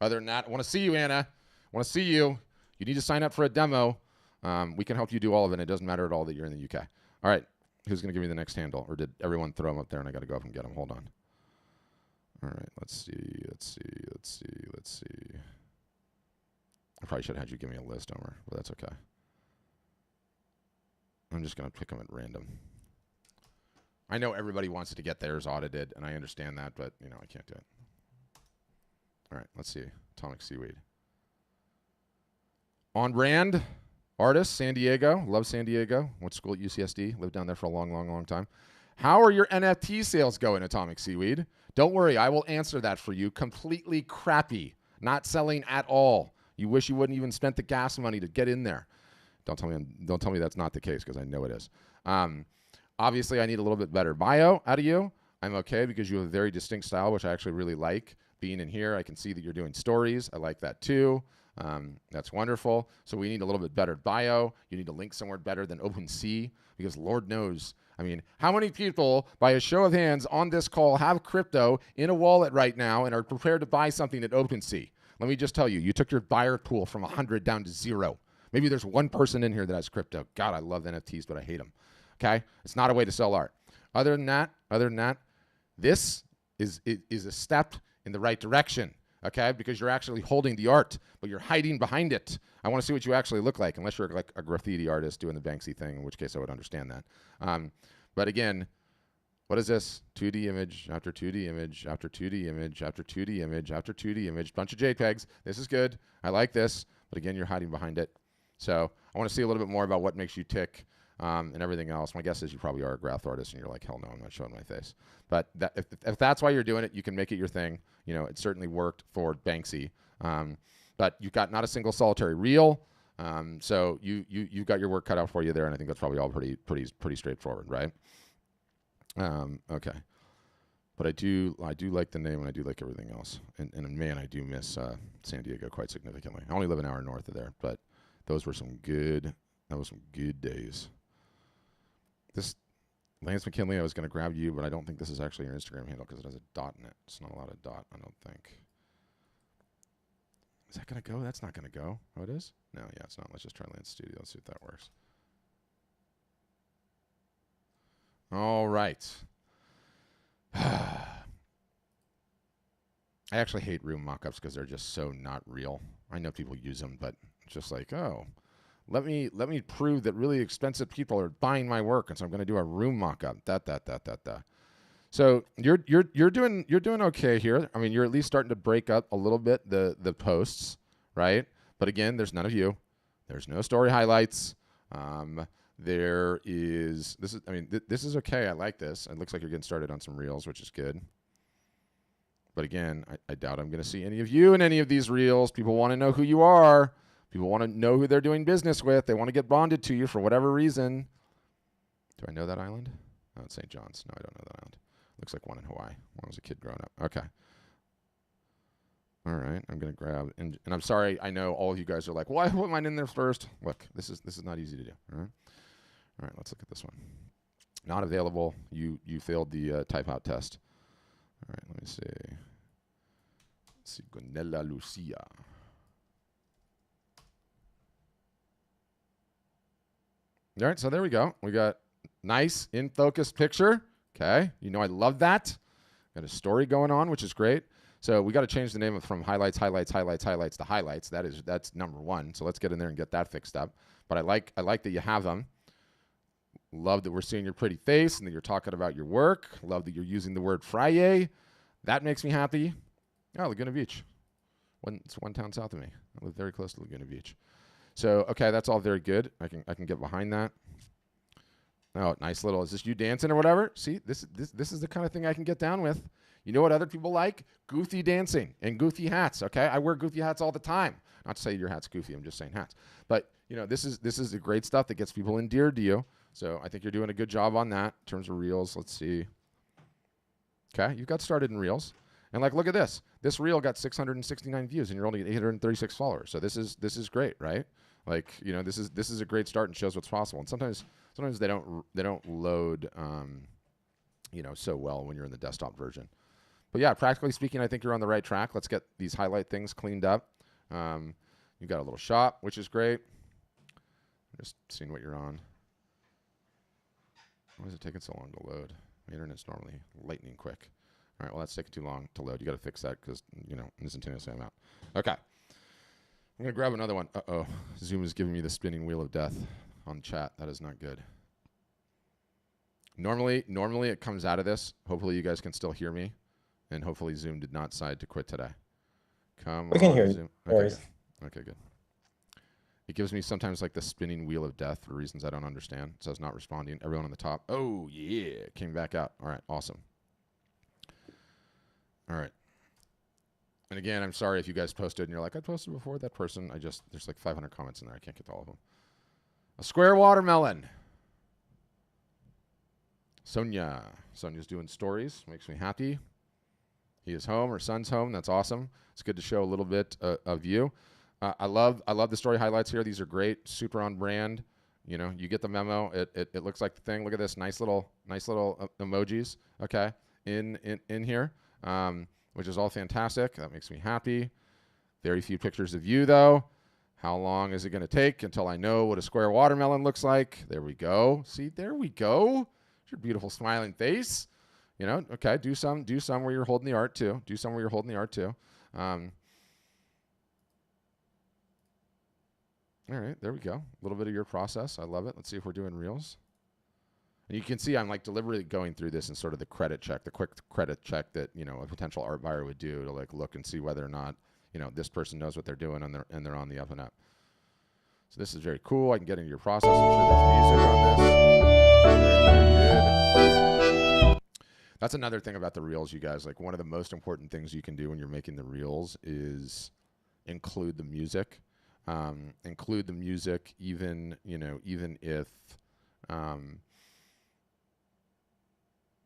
than that, I want to see you, Anna. I want to see you. You need to sign up for a demo. We can help you do all of it. It doesn't matter at all that you're in the UK. All right, who's going to give me the next handle? Or did everyone throw them up there and I got to go up and get them? Hold on. All right, let's see. I probably should have had you give me a list, Omer, but that's okay. I'm just going to pick them at random. I know everybody wants to get theirs audited, and I understand that, but, I can't do it. All right, let's see. Atomic Seaweed. On brand, artist, San Diego. Love San Diego. Went to school at UCSD. Lived down there for a long, long, long time. How are your NFT sales going, Atomic Seaweed? Don't worry, I will answer that for you. Completely crappy. Not selling at all. You wish you wouldn't even spent the gas money to get in there. Don't tell me that's not the case, because I know it is. Obviously, I need a little bit better bio out of you. I'm okay because you have a very distinct style, which I actually really like. Being in here, I can see that you're doing stories. I like that too. That's wonderful. So we need a little bit better bio. You need to link somewhere better than OpenSea, because Lord knows, how many people, by a show of hands on this call, have crypto in a wallet right now and are prepared to buy something at OpenSea? Let me just tell you, you took your buyer pool from 100 down to 0. Maybe there's one person in here that has crypto. God, I love NFTs, but I hate them. Okay? It's not a way to sell art. Other than that, this is a step in the right direction. Okay, because you're actually holding the art, but you're hiding behind it. I want to see what you actually look like, unless you're like a graffiti artist doing the Banksy thing, in which case I would understand that. But again, what is this? 2D image after 2D image after 2D image after 2D image after 2D image, bunch of JPEGs. This is good. I like this, but again, you're hiding behind it. So I want to see a little bit more about what makes you tick and everything else. My guess is you probably are a graph artist, and you're like, hell no, I'm not showing my face. But if that's why you're doing it, you can make it your thing. It certainly worked for Banksy. But you've got not a single solitary reel. So you've got your work cut out for you there, and I think that's probably all pretty straightforward, right? Okay. But I do like the name, and I do like everything else. And man, I do miss San Diego quite significantly. I only live an hour north of there, but those were some good days. This Lance McKinley, I was going to grab you, but I don't think this is actually your Instagram handle because it has a dot in it. It's not a lot of dot, I don't think. Is that going to go? That's not going to go. Oh, it is? No, yeah, it's not. Let's just try Lance Studio. Let's see if that works. All right. I actually hate room mockups because they're just so not real. I know people use them, but it's just like, oh, let me prove that really expensive people are buying my work, and so I'm going to do a room mockup. So you're doing okay here. You're at least starting to break up a little bit the posts, right? But again, there's none of you. There's no story highlights. This is okay. I like this. It looks like you're getting started on some reels, which is good. But again, I doubt I'm going to see any of you in any of these reels. People want to know who you are. People want to know who they're doing business with. They want to get bonded to you for whatever reason. Do I know that island? Oh, it's St. John's. No, I don't know that island. Looks like one in Hawaii when I was a kid growing up. Okay. All right, I'm going to grab, and I'm sorry, I know all of you guys are like, why put mine in there first? Look, this is not easy to do. All right, let's look at this one. Not available. You failed the type out test. All right, let me see. Let's see, Gonella Lucia. All right, so there we go. We got nice in focus picture. Okay, you know I love that. Got a story going on, which is great. So we got to change the name from highlights to highlights. That's number one. So let's get in there and get that fixed up. But I like that you have them. Love that we're seeing your pretty face and that you're talking about your work. Love that you're using the word Friday. That makes me happy. Oh, Laguna Beach. It's one town south of me. I live very close to Laguna Beach. So okay, that's all very good. I can get behind that. Oh, nice little. Is this you dancing or whatever? See, this is the kind of thing I can get down with. You know what other people like? Goofy dancing and goofy hats, okay? I wear goofy hats all the time. Not to say your hat's goofy, I'm just saying hats. But, you know, this is the great stuff that gets people endeared to you. So I think you're doing a good job on that in terms of reels. Let's see. Okay, you got started in reels. And like, look at this. This reel got 669 views and you're only at 836 followers. So this is great, right? Like, you know, this is a great start and shows what's possible. And sometimes they don't load you know, so well when you're in the desktop version. But yeah, practically speaking, I think you're on the right track. Let's get these highlight things cleaned up. You've got a little shop, which is great. Just seeing what you're on. Why is it taking so long to load? My internet's normally lightning quick. All right, well, that's taking too long to load. You got to fix that because, you know, instantaneously I'm out. Okay. I'm going to grab another one. Uh-oh. Zoom is giving me the spinning wheel of death on chat. That is not good. Normally it comes out of this. Hopefully you guys can still hear me. And hopefully Zoom did not decide to quit today. Come on, We can hear you. Zoom. No worries. Okay, good. It gives me sometimes like the spinning wheel of death for reasons I don't understand. So it's not responding. Everyone on the top. Oh, yeah. Came back out. All right, awesome. All right. And again, I'm sorry if you guys posted and you're like, I posted before that person. There's like 500 comments in there. I can't get to all of them. A square watermelon. Sonia's doing stories. Makes me happy. He is home. Her son's home. That's awesome. It's good to show a little bit of you. I love the story highlights here. These are great. Super on brand. You know, you get the memo. It looks like the thing. Look at this. Nice little emojis. Okay, in here, which is all fantastic. That makes me happy. Very few pictures of you though. How long is it going to take until I know what a square watermelon looks like? There we go. See, there we go. It's your beautiful smiling face. You know, okay, do some where you're holding the art too. All right, there we go. A little bit of your process. I love it. Let's see if we're doing reels. And you can see I'm like deliberately going through this in sort of the credit check, the quick credit check that, you know, a potential art buyer would do to like look and see whether or not, you know, this person knows what they're doing and they're on the up and up. So this is very cool. I can get into your process. I'm sure there's music on this. Very good. That's another thing about the reels, you guys. Like one of the most important things you can do when you're making the reels is include the music. Include the music even if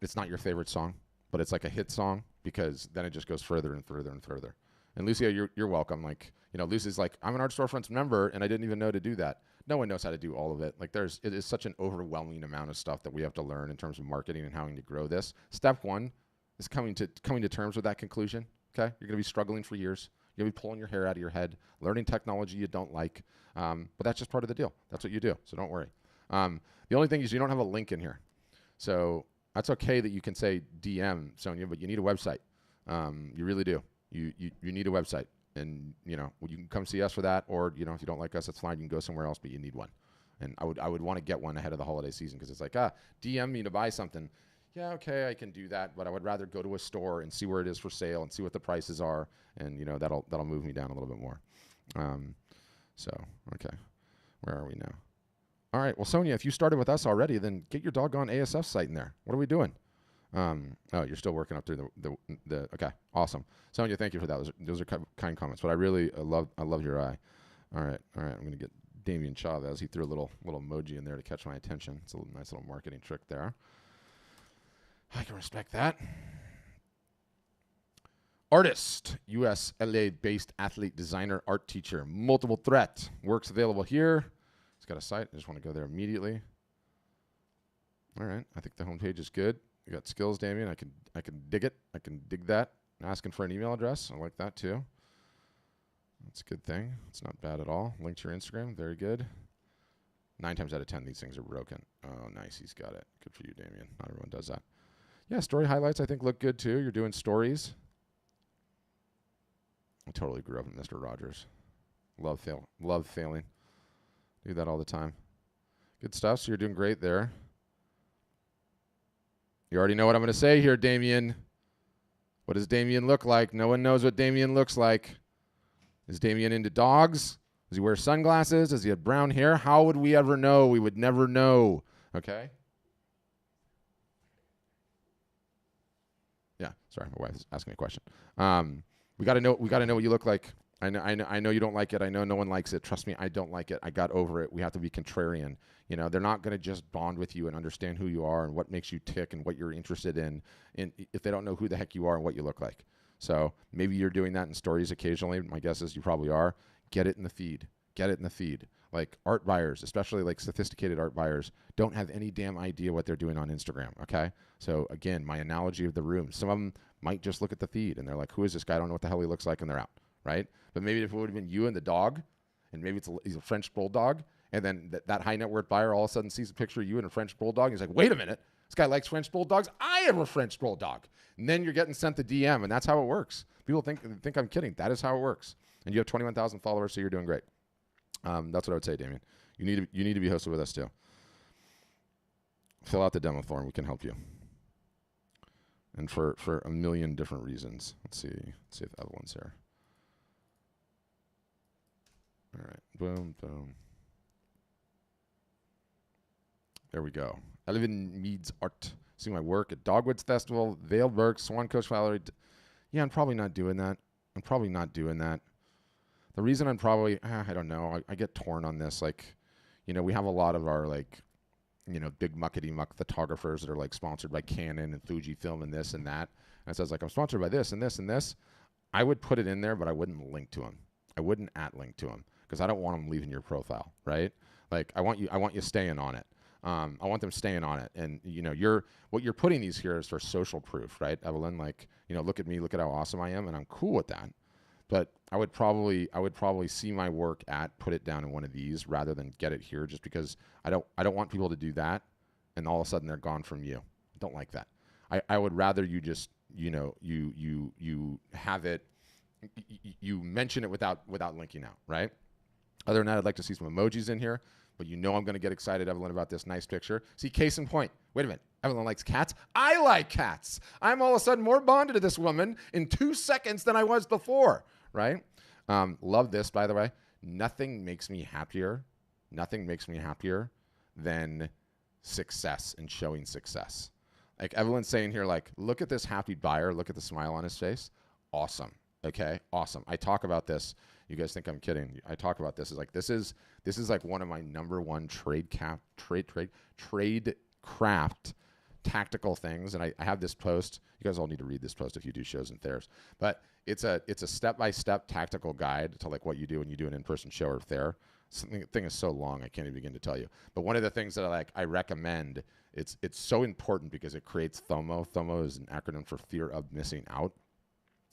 it's not your favorite song, but it's like a hit song, because then it just goes further and further and further. And Lucia, you're welcome. Like, you know, Lucia's like, I'm an Art Storefronts member and I didn't even know to do that. No one knows how to do all of it. Like it is such an overwhelming amount of stuff that we have to learn in terms of marketing and how to grow this. Step one is coming to terms with that conclusion. Okay. You're going to be struggling for years. You're going to be pulling your hair out of your head, learning technology you don't like. But that's just part of the deal. That's what you do. So don't worry. The only thing is you don't have a link in here. So that's okay that you can say DM Sonia, but you need a website. You really do. You need a website. And, you know, you can come see us for that, or, you know, if you don't like us, that's fine. You can go somewhere else, but you need one. And I would want to get one ahead of the holiday season, because it's like, DM me to buy something. Yeah, okay, I can do that, but I would rather go to a store and see where it is for sale and see what the prices are, and, you know, that'll move me down a little bit more. So, okay, where are we now? All right, well, Sonia, if you started with us already, then get your doggone ASF site in there. What are we doing? Oh, you're still working up through the okay, awesome. Sonia, thank you for that. Those are kind comments, but I really love your eye. All right, I'm gonna get Damien Chavez. He threw a little emoji in there to catch my attention. It's a nice little marketing trick there. I can respect that. Artist, U.S. LA-based athlete, designer, art teacher, multiple threat. Works available here. He's got a site. I just want to go there immediately. All right, I think the homepage is good. You got skills, Damien. I can dig it. I can dig that. Asking for an email address. I like that too. That's a good thing. It's not bad at all. Link to your Instagram. Very good. 9 times out of 10, these things are broken. Oh, nice. He's got it. Good for you, Damien. Not everyone does that. Yeah, story highlights I think look good too. You're doing stories. I totally grew up in Mr. Rogers. Love failing. Do that all the time. Good stuff. So you're doing great there. You already know what I'm going to say here, Damien. What does Damien look like? No one knows what Damien looks like. Is Damien into dogs? Does he wear sunglasses? Does he have brown hair? How would we ever know? We would never know. Okay? Yeah, sorry, my wife's asking me a question. We got to know what you look like. I know you don't like it. I know no one likes it. Trust me, I don't like it. I got over it. We have to be contrarian. You know, they're not going to just bond with you and understand who you are and what makes you tick and what you're interested in if they don't know who the heck you are and what you look like. So maybe you're doing that in stories occasionally. My guess is you probably are. Get it in the feed. Get it in the feed. Like art buyers, especially like sophisticated art buyers, don't have any damn idea what they're doing on Instagram, okay? So again, my analogy of the room, some of them might just look at the feed and they're like, who is this guy? I don't know what the hell he looks like, and they're out, right? But maybe if it would have been you and the dog, and maybe he's a French bulldog, and then that high net worth buyer all of a sudden sees a picture of you and a French bulldog, and he's like, wait a minute, this guy likes French bulldogs. I am a French bulldog. And then you're getting sent the DM, and that's how it works. People think I'm kidding. That is how it works. And you have 21,000 followers, so you're doing great. That's what I would say, Damien. You need to be hosted with us too. Fill out the demo form. We can help you. And for a million different reasons. Let's see if Evelyn's here. All right. Boom, boom. There we go. Evan Meads Art. See my work at Dogwoods Festival, Vailburg, Swan Coast Gallery. Yeah, I'm probably not doing that. The reason I'm probably, I don't know, I get torn on this. Like, you know, we have a lot of our, like, you know, big muckety-muck photographers that are, like, sponsored by Canon and Fujifilm and this and that. And it says, like, I'm sponsored by this and this and this. I would put it in there, but I wouldn't link to them. I wouldn't @link to them because I don't want them leaving your profile, right? Like, I want you staying on it. I want them staying on it. And, you know, what you're putting these here is for social proof, right, Evelyn? Like, you know, look at me, look at how awesome I am, and I'm cool with that. But I would probably see my work put it down in one of these rather than get it here, just because I don't want people to do that and all of a sudden they're gone from you. I don't like that. I would rather you just, you know, you have it, you mention it without linking out, right? Other than that, I'd like to see some emojis in here, but you know I'm going to get excited, Evelyn, about this nice picture. See, case in point. Wait a minute. Evelyn likes cats. I like cats. I'm all of a sudden more bonded to this woman in 2 seconds than I was before, right? Love this, by the way. Nothing makes me happier than success and showing success. Like Evelyn's saying here, like, look at this happy buyer. Look at the smile on his face. Awesome. Okay, awesome. I talk about this. You guys think I'm kidding? I talk about this. This is like one of my number one trade craft tactical things. And I have this post. You guys all need to read this post if you do shows and fairs. But it's a step-by-step tactical guide to like what you do when you do an in-person show or fair. The thing is so long I can't even begin to tell you. But one of the things that I recommend, it's so important because it creates FOMO. FOMO is an acronym for fear of missing out.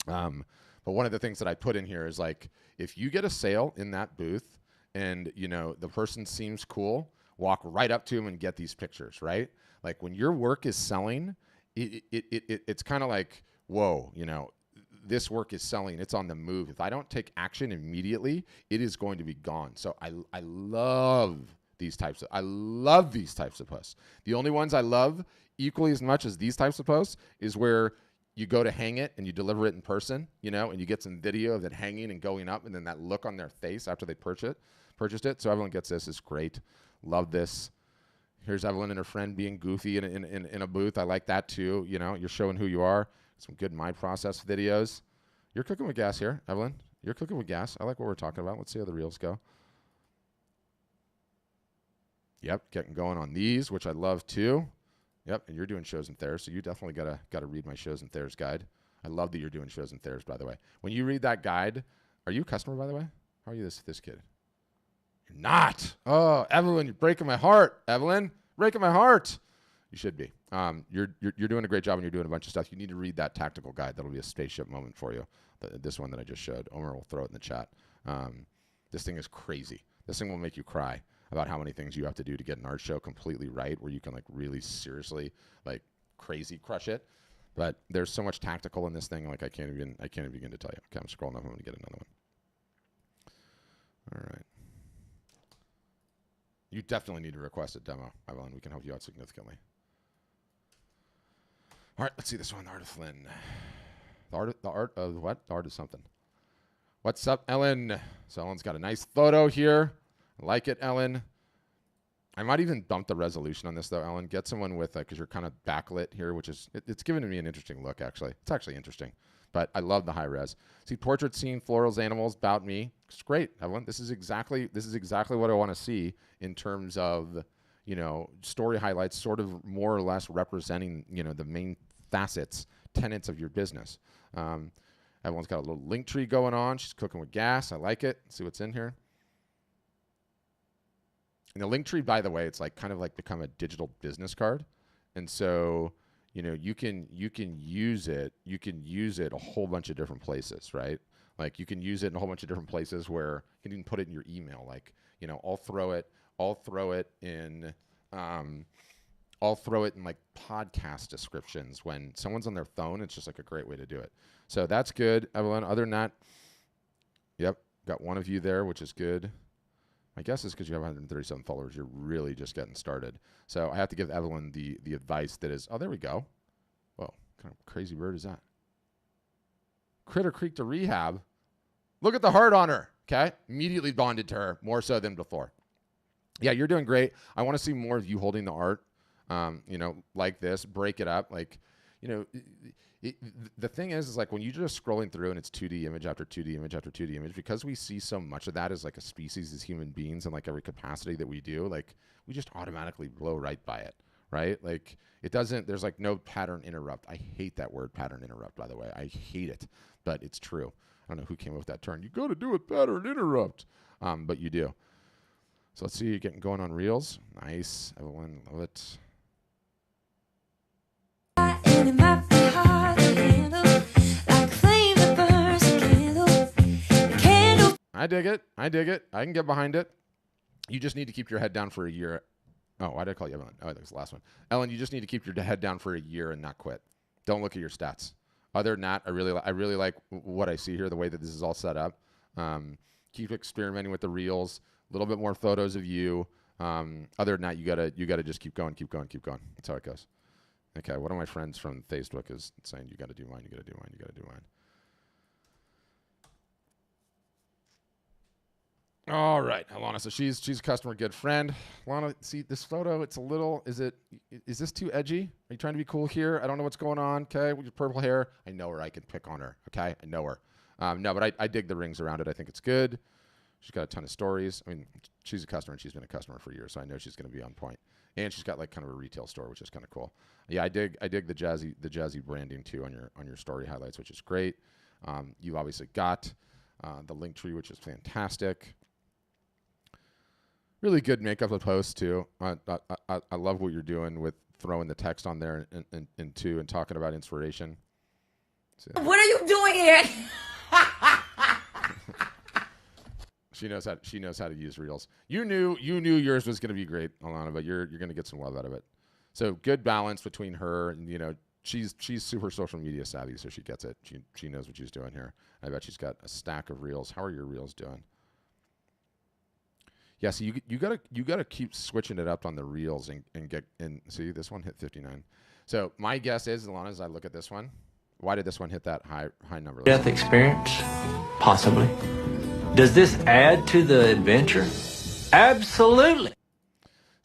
But one of the things that I put in here is like, if you get a sale in that booth and, you know, the person seems cool, walk right up to him and get these pictures, right? Like when your work is selling, it's kind of like, whoa, you know, this work is selling. It's on the move. If I don't take action immediately, it is going to be gone. So I love these types of posts. The only ones I love equally as much as these types of posts is where you go to hang it and you deliver it in person, you know, and you get some video of it hanging and going up and then that look on their face after they purchased it. So everyone gets this. It's great. Love this. Here's Evelyn and her friend being goofy in a booth. I like that too. You know, you're showing who you are. Some good My Process videos. You're cooking with gas here, Evelyn. You're cooking with gas. I like what we're talking about. Let's see how the reels go. Yep, getting going on these, which I love too. Yep, and you're doing shows and theirs, so you definitely gotta read my shows and theirs guide. I love that you're doing shows and theirs, by the way. When you read that guide, are you a customer, by the way? How are you this kid? You're not. Oh, Evelyn, you're breaking my heart. Evelyn, breaking my heart. You should be. You're doing a great job, and you're doing a bunch of stuff. You need to read that tactical guide. That'll be a spaceship moment for you. This one that I just showed. Omer will throw it in the chat. This thing is crazy. This thing will make you cry about how many things you have to do to get an art show completely right, where you can like really seriously like crazy crush it. But there's so much tactical in this thing, like I can't even begin to tell you. Okay, I'm scrolling up. I'm gonna get another one. All right. You definitely need to request a demo, Evelyn. We can help you out significantly. All right, let's see this one. The Art of Flynn. The art of what? The art of something. What's up, Ellen? So Ellen's got a nice photo here. I like it, Ellen. I might even bump the resolution on this, though, Ellen. Get someone with, because you're kind of backlit here, which is, it's giving me an interesting look, actually. It's actually interesting. But I love the high res. See, portrait scene, florals, animals, about me. It's great, Evelyn. This is exactly what I want to see in terms of, you know, story highlights, sort of more or less representing, you know, the main facets, tenets of your business. Everyone's got a little link tree going on. She's cooking with gas. I like it. Let's see what's in here. And the link tree, by the way, it's like kind of like become a digital business card. And so, you know, you can use it. You can use it a whole bunch of different places, right? Like you can use it in a whole bunch of different places where you can even put it in your email. Like, you know, I'll throw it in like podcast descriptions when someone's on their phone. It's just like a great way to do it. So that's good, Evelyn. Other than that, yep, got one of you there, which is good. My guess is because you have 137 followers, you're really just getting started. So I have to give Evelyn the advice that is, oh, there we go. Whoa, what kind of crazy bird is that? Critter Creek to rehab. Look at the heart on her, okay? Immediately bonded to her, more so than before. Yeah, you're doing great. I want to see more of you holding the art, you know, like this. Break it up. Like, you know, the thing is like when you're just scrolling through and it's 2D image after 2D image after 2D image, because we see so much of that as like a species as human beings and like every capacity that we do, like we just automatically blow right by it, right? Like it doesn't, there's like no pattern interrupt. I hate that word pattern interrupt, by the way. I hate it, but it's true. I don't know who came up with that term. You got to do a pattern interrupt, but you do. So let's see you getting going on reels. Nice, Evelyn, love it. I dig it. I can get behind it. You just need to keep your head down for a year. Oh, why did I call you Evelyn? Oh, that was the last one. Ellen, you just need to keep your head down for a year and not quit. Don't look at your stats. Other than that, I really like what I see here, the way that this is all set up. Keep experimenting with the reels. A little bit more photos of you. Other than that, you gotta just keep going. That's how it goes. Okay, one of my friends from Facebook is saying you gotta do mine. All right, Alana. So she's a customer, good friend. Alana, see this photo? It's a little. Is this too edgy? Are you trying to be cool here? I don't know what's going on. Okay, with your purple hair, I know her. I can pick on her. Okay, I know her. No, but I dig the rings around it. I think it's good. She's got a ton of stories. I mean, she's a customer and she's been a customer for years, so I know she's going to be on point. And she's got like kind of a retail store, which is kind of cool. Yeah, I dig the jazzy branding too on your story highlights, which is great. You've obviously got the link tree, which is fantastic. Really good makeup of posts too. I love what you're doing with throwing the text on there and talking about inspiration. What are you doing here? She knows how to use reels. You knew yours was going to be great, Alana, but you're going to get some love out of it. So good balance between her and, you know, she's super social media savvy, so she gets it. She knows what she's doing here. I bet she's got a stack of reels. How are your reels doing? Yeah, so you gotta keep switching it up on the reels and get and see this one hit 59. So my guess is, Alana, as I look at this one, why did this one hit that high number? Death experience, possibly. Does this add to the adventure? Absolutely.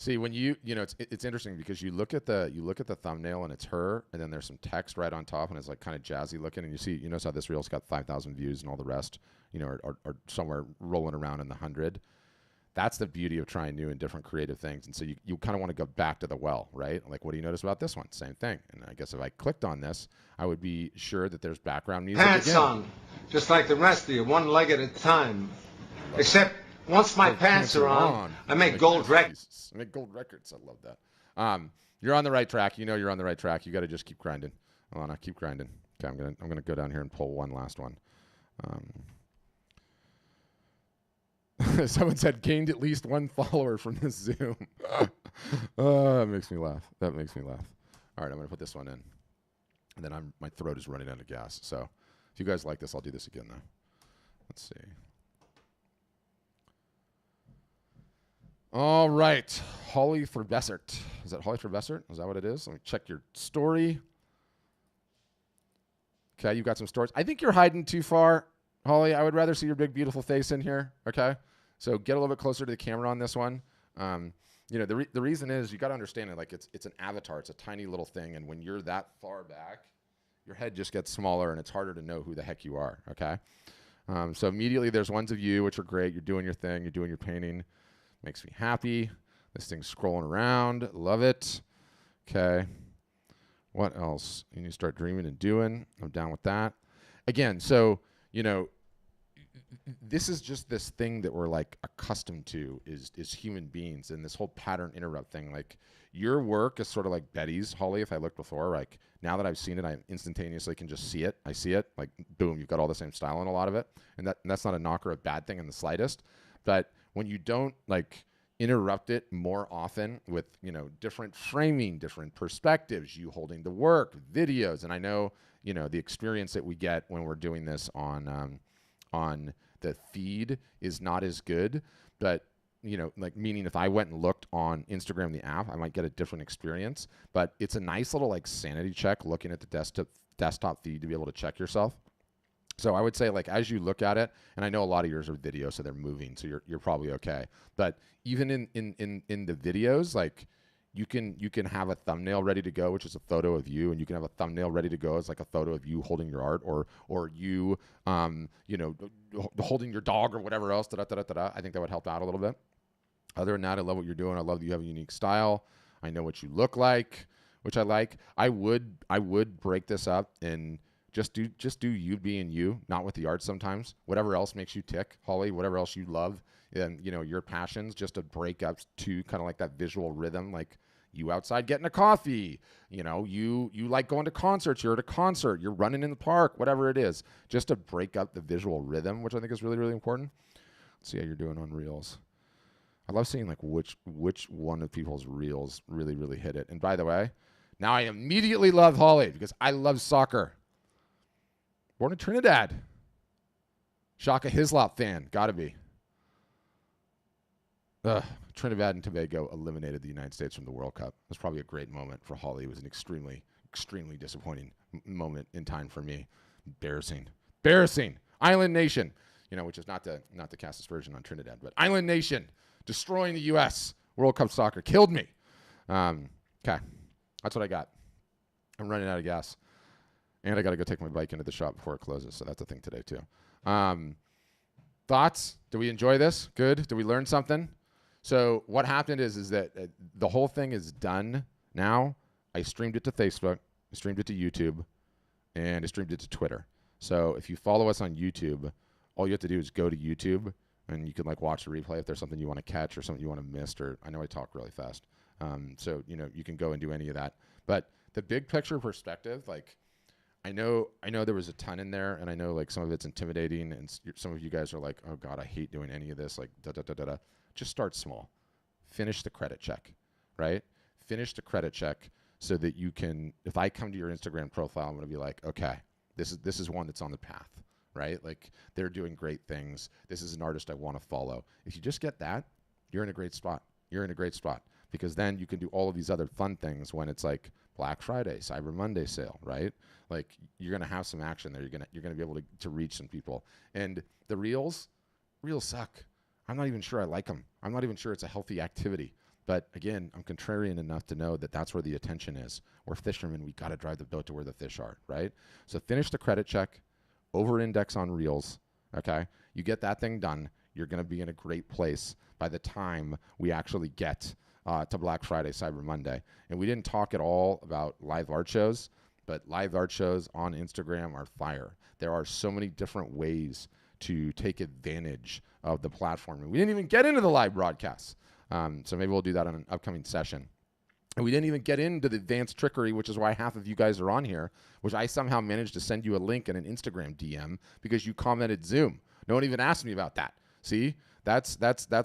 See, when it's interesting because you look at the thumbnail and it's her, and then there's some text right on top, and it's like kind of jazzy looking, and you notice how this reel's got 5,000 views and all the rest, are somewhere rolling around in the 100. That's the beauty of trying new and different creative things. And so you kind of want to go back to the well, right? Like, what do you notice about this one? Same thing. And I guess if I clicked on this, I would be sure that there's background music Pants again. on, just like the rest of you, one leg at a time. Except once my pants are on, I make gold records. I make gold records. I love that. You're on the right track. You're on the right track. You got to just keep grinding. Alana, keep grinding. Okay, I'm gonna go down here and pull one last one. Someone said gained at least 1 follower from this Zoom. That makes me laugh. All right, I'm gonna put this one in, and then my throat is running out of gas. So if you guys like this, I'll do this again though. Let's see. All right, Holly for Bessert. Is that Holly for Bessert? Is that what it is? Let me check your story. Okay, you've got some stories. I think you're hiding too far, Holly. I would rather see your big, beautiful face in here. Okay, so get a little bit closer to the camera on this one. The reason is you got to understand it. Like it's an avatar. It's a tiny little thing, and when you're that far back, your head just gets smaller, and it's harder to know who the heck you are. Okay, so immediately there's ones of you, which are great. You're doing your thing. You're doing your painting. Makes me happy. This thing's scrolling around. Love it. Okay. What else? You need to start dreaming and doing. I'm down with that. Again, so, this is just this thing that we're like accustomed to is human beings, and this whole pattern interrupt thing. Like your work is sort of like Betty's, Holly, if I looked before, like now that I've seen it, I instantaneously can just see it. I see it. Like, boom, you've got all the same style in a lot of it. And that's not a knock or a bad thing in the slightest. But when you don't like interrupt it more often with, different framing, different perspectives, you holding the work, videos. And I know, the experience that we get when we're doing this on the feed is not as good, but meaning if I went and looked on Instagram, the app, I might get a different experience, but it's a nice little like sanity check looking at the desktop feed to be able to check yourself. So I would say, like, as you look at it, and I know a lot of yours are video, so they're moving, so you're probably okay. But even in the videos, like, you can have a thumbnail ready to go, which is a photo of you, and you can have a thumbnail ready to go as like a photo of you holding your art, or you holding your dog or whatever else. I think that would help out a little bit. Other than that, I love what you're doing. I love that you have a unique style. I know what you look like, which I like. I would break this up and just do you being you, not with the art sometimes. Whatever else makes you tick, Holly, whatever else you love, and your passions, just to break up to kind of like that visual rhythm, like you outside getting a coffee, you like going to concerts, you're at a concert, you're running in the park, whatever it is, just to break up the visual rhythm, which I think is really, really important. Let's see how you're doing on Reels. I love seeing like which one of people's Reels really, really hit it. And by the way, now I immediately love Holly because I love soccer. Born in Trinidad. Shaka Hislop fan. Gotta be. Trinidad and Tobago eliminated the United States from the World Cup. It was probably a great moment for Holly. It was an extremely, extremely disappointing moment in time for me. Embarrassing. Island nation. Which is not to cast aspersion on Trinidad, but island nation destroying the U.S. World Cup soccer killed me. Okay. That's what I got. I'm running out of gas. And I got to go take my bike into the shop before it closes. So that's a thing today, too. Thoughts? Do we enjoy this? Good. Did we learn something? So what happened is that the whole thing is done now. I streamed it to Facebook. I streamed it to YouTube. And I streamed it to Twitter. So if you follow us on YouTube, all you have to do is go to YouTube. And you can like watch the replay if there's something you want to catch or something you want to miss. Or I know I talk really fast. So, you can go and do any of that. But the big picture perspective, like, I know there was a ton in there, and I know like some of it's intimidating, and some of you guys are like, oh God, I hate doing any of this, like da-da-da-da-da. Just start small. Finish the credit check, right? Finish the credit check so that you can, if I come to your Instagram profile, I'm going to be like, okay, this is one that's on the path, right? Like they're doing great things. This is an artist I want to follow. If you just get that, you're in a great spot. Because then you can do all of these other fun things when it's like Black Friday, Cyber Monday sale, right? Like you're going to have some action there. You're going to be able to reach some people. And the reels suck. I'm not even sure I like them. I'm not even sure it's a healthy activity. But again, I'm contrarian enough to know that that's where the attention is. We're fishermen. We got to drive the boat to where the fish are, right? So finish the credit check, over-index on reels, okay? You get that thing done, you're going to be in a great place by the time we actually get to Black Friday, Cyber Monday. And we didn't talk at all about live art shows, but live art shows on Instagram are fire. There are so many different ways to take advantage of the platform. And we didn't even get into the live broadcasts. So maybe we'll do that on an upcoming session. And we didn't even get into the advanced trickery, which is why half of you guys are on here, which I somehow managed to send you a link in an Instagram DM because you commented Zoom. No one even asked me about that. See, that's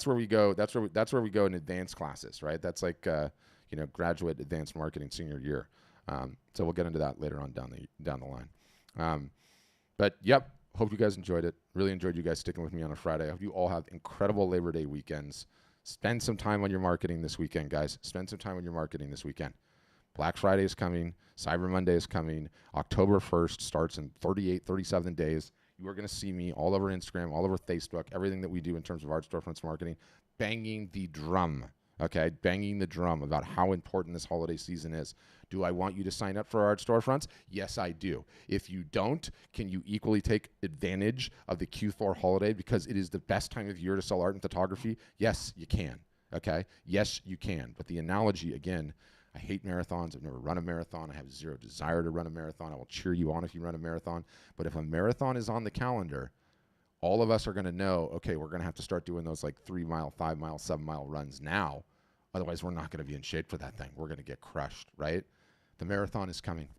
where we go. That's where we go in advanced classes, right? That's like graduate advanced marketing senior year. So we'll get into that later on down the line. But yep, hope you guys enjoyed it. Really enjoyed you guys sticking with me on a Friday. I hope you all have incredible Labor Day weekends. Spend some time on your marketing this weekend, guys. Spend some time on your marketing this weekend. Black Friday is coming. Cyber Monday is coming. October 1st starts in 37 days. You are going to see me all over Instagram, all over Facebook, everything that we do in terms of Art Storefronts marketing, banging the drum, okay? Banging the drum about how important this holiday season is. Do I want you to sign up for Art Storefronts? Yes, I do. If you don't, can you equally take advantage of the Q4 holiday because it is the best time of year to sell art and photography? Yes, you can, okay? Yes, you can. But the analogy, again, I hate marathons. I've never run a marathon. I have zero desire to run a marathon. I will cheer you on if you run a marathon. But if a marathon is on the calendar, all of us are going to know, okay, we're going to have to start doing those like 3 mile, 5 mile, 7 mile runs now. Otherwise, we're not going to be in shape for that thing. We're going to get crushed, right? The marathon is coming.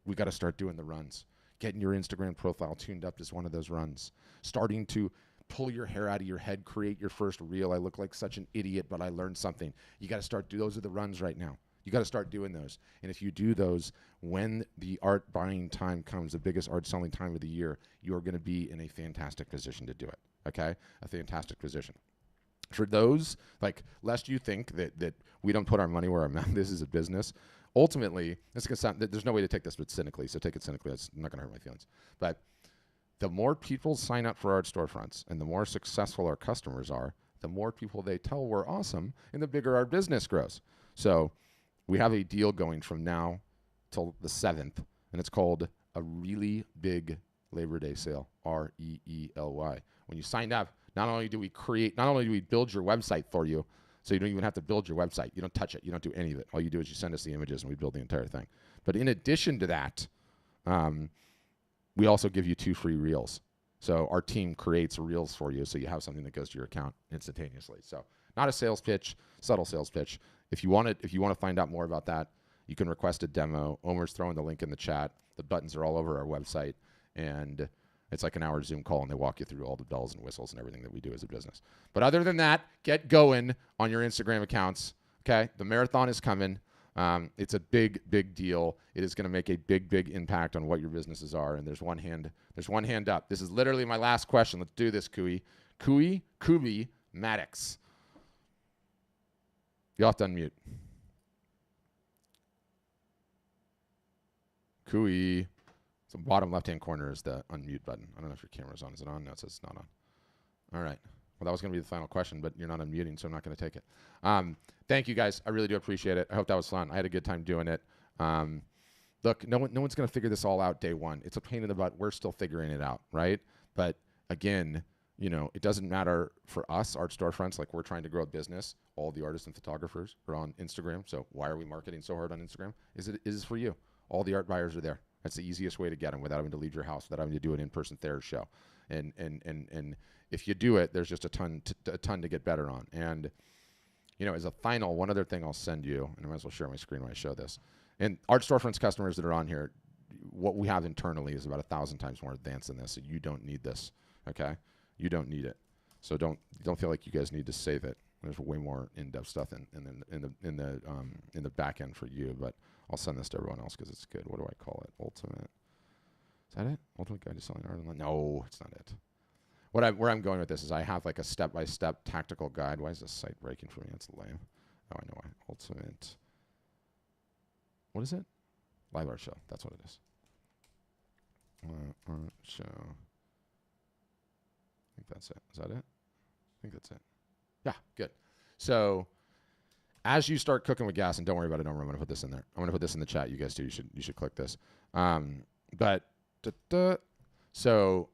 We got to start doing the runs. Getting your Instagram profile tuned up is one of those runs. Starting to pull your hair out of your head, create your first reel. I look like such an idiot, but I learned something. You got to start those are the runs right now. You got to start doing those. And if you do those, when the art buying time comes, the biggest art selling time of the year, you're going to be in a fantastic position to do it. Okay? A fantastic position. For those, like, lest you think that we don't put our money where our mouth is as a business, ultimately, this is gonna sound, there's no way to take this but cynically, so take it cynically. That's not going to hurt my feelings. But the more people sign up for Art Storefronts and the more successful our customers are, the more people they tell we're awesome and the bigger our business grows. So we have a deal going from now till the 7th, and it's called a really big Labor Day sale, REELY. When you sign up, not only do we build your website for you, so you don't even have to build your website. You don't touch it. You don't do any of it. All you do is you send us the images and we build the entire thing. But in addition to that, we also give you 2 free reels. So our team creates reels for you so you have something that goes to your account instantaneously. So not a sales pitch, subtle sales pitch. If you want to find out more about that, you can request a demo. Omer's throwing the link in the chat. The buttons are all over our website. And it's like an hour Zoom call, and they walk you through all the bells and whistles and everything that we do as a business. But other than that, get going on your Instagram accounts, okay? The marathon is coming. It's a big, big deal. It is going to make a big, big impact on what your businesses are. And there's one hand up. This is literally my last question. Let's do this, Kubi Maddox. You have to unmute. Kui. So bottom left-hand corner is the unmute button. I don't know if your camera's on. Is it on? No, it says it's not on. All right. Well, that was going to be the final question, but you're not unmuting, so I'm not going to take it. Thank you, guys. I really do appreciate it. I hope that was fun. I had a good time doing it. Look, no one's going to figure this all out day one. It's a pain in the butt. We're still figuring it out, right? But again, it doesn't matter for us, Art Storefronts. Like, we're trying to grow a business. All the artists and photographers are on Instagram. So why are we marketing so hard on Instagram? Is for you. All the art buyers are there. That's the easiest way to get them without having to leave your house, without having to do an in-person Thayer's show. And if you do it, there's just a ton to get better on. And as a final, one other thing I'll send you, and I might as well share my screen when I show this. And Art Storefronts customers that are on here, what we have internally is about 1,000 times more advanced than this. So you don't need this, okay? You don't need it. So don't feel like you guys need to save it. There's way more in-depth stuff in the back end for you, but I'll send this to everyone else because it's good. What do I call it? Ultimate. Is that it? Ultimate Guide to Selling Art Online? No, it's not it. Where I'm going with this is I have like a step-by-step tactical guide. Why is this site breaking for me? That's lame. Oh, I know why. Ultimate. What is it? Live art show. That's what it is. Art show. I think that's it. Is that it? I think that's it. Yeah, good. So as you start cooking with gas, and don't worry about it, I'm going to put this in there. I'm going to put this in the chat. You guys too. You should click this. So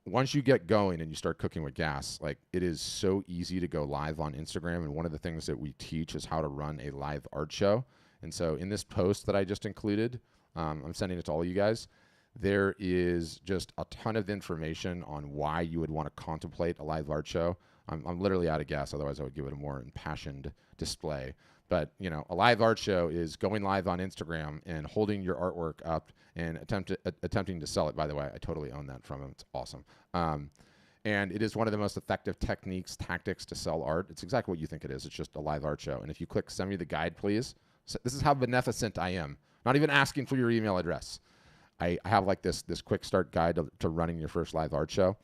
once you get going and you start cooking with gas, like it is so easy to go live on Instagram. And one of the things that we teach is how to run a live art show. And so in this post that I just included, I'm sending it to all you guys. There is just a ton of information on why you would want to contemplate a live art show. I'm literally out of gas. Otherwise I would give it a more impassioned display. But, you know, a live art show is going live on Instagram and holding your artwork up and attempting to sell it. By the way, I totally own that from him. It's awesome. And it is one of the most effective tactics to sell art. It's exactly what you think it is. It's just a live art show. And if you click send me the guide, please. So this is how beneficent I am. Not even asking for your email address. I have like this quick start guide to running your first live art show.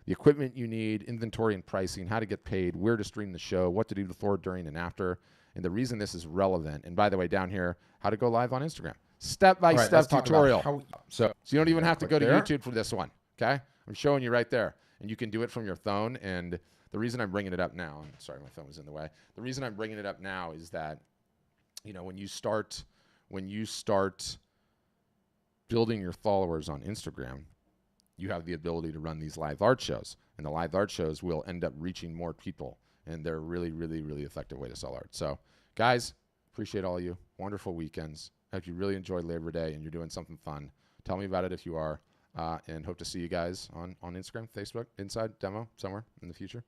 The equipment you need, inventory and pricing, how to get paid, where to stream the show, what to do before, during, and after. And the reason this is relevant, and by the way, down here, how to go live on Instagram. Step-by-step tutorial. So you don't even have to go to YouTube for this one, okay? I'm showing you right there. And you can do it from your phone. And the reason I'm bringing it up now, and sorry, my phone was in the way. The reason I'm bringing it up now is that, you know, when you start building your followers on Instagram, you have the ability to run these live art shows. And the live art shows will end up reaching more people. And they're a really, really, really effective way to sell art. So, guys, appreciate all of you. Wonderful weekends. I hope you really enjoyed Labor Day and you're doing something fun. Tell me about it if you are. And hope to see you guys on Instagram, Facebook, Inside, Demo, somewhere in the future.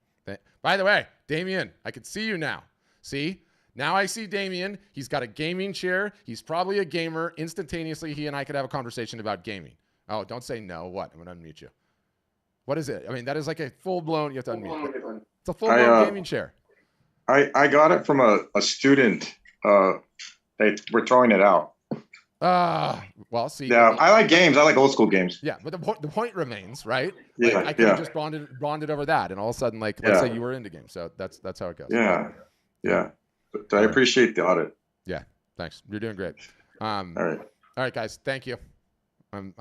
By the way, Damien, I can see you now. See? Now I see Damien. He's got a gaming chair. He's probably a gamer. Instantaneously, he and I could have a conversation about gaming. Oh, don't say no. What? I'm going to unmute you. What is it? I mean, that is like a full-blown, you have to unmute. It's a full-blown gaming chair. I got it from a student. We're throwing it out. Well, see. Yeah, I like games. I like old school games. Yeah, but the point remains, right? Yeah, like, I could have just bonded over that, and all of a sudden, like, let's say you were into games. So that's how it goes. Yeah, yeah. But I appreciate the audit. Yeah, thanks. You're doing great. All right, guys. Thank you.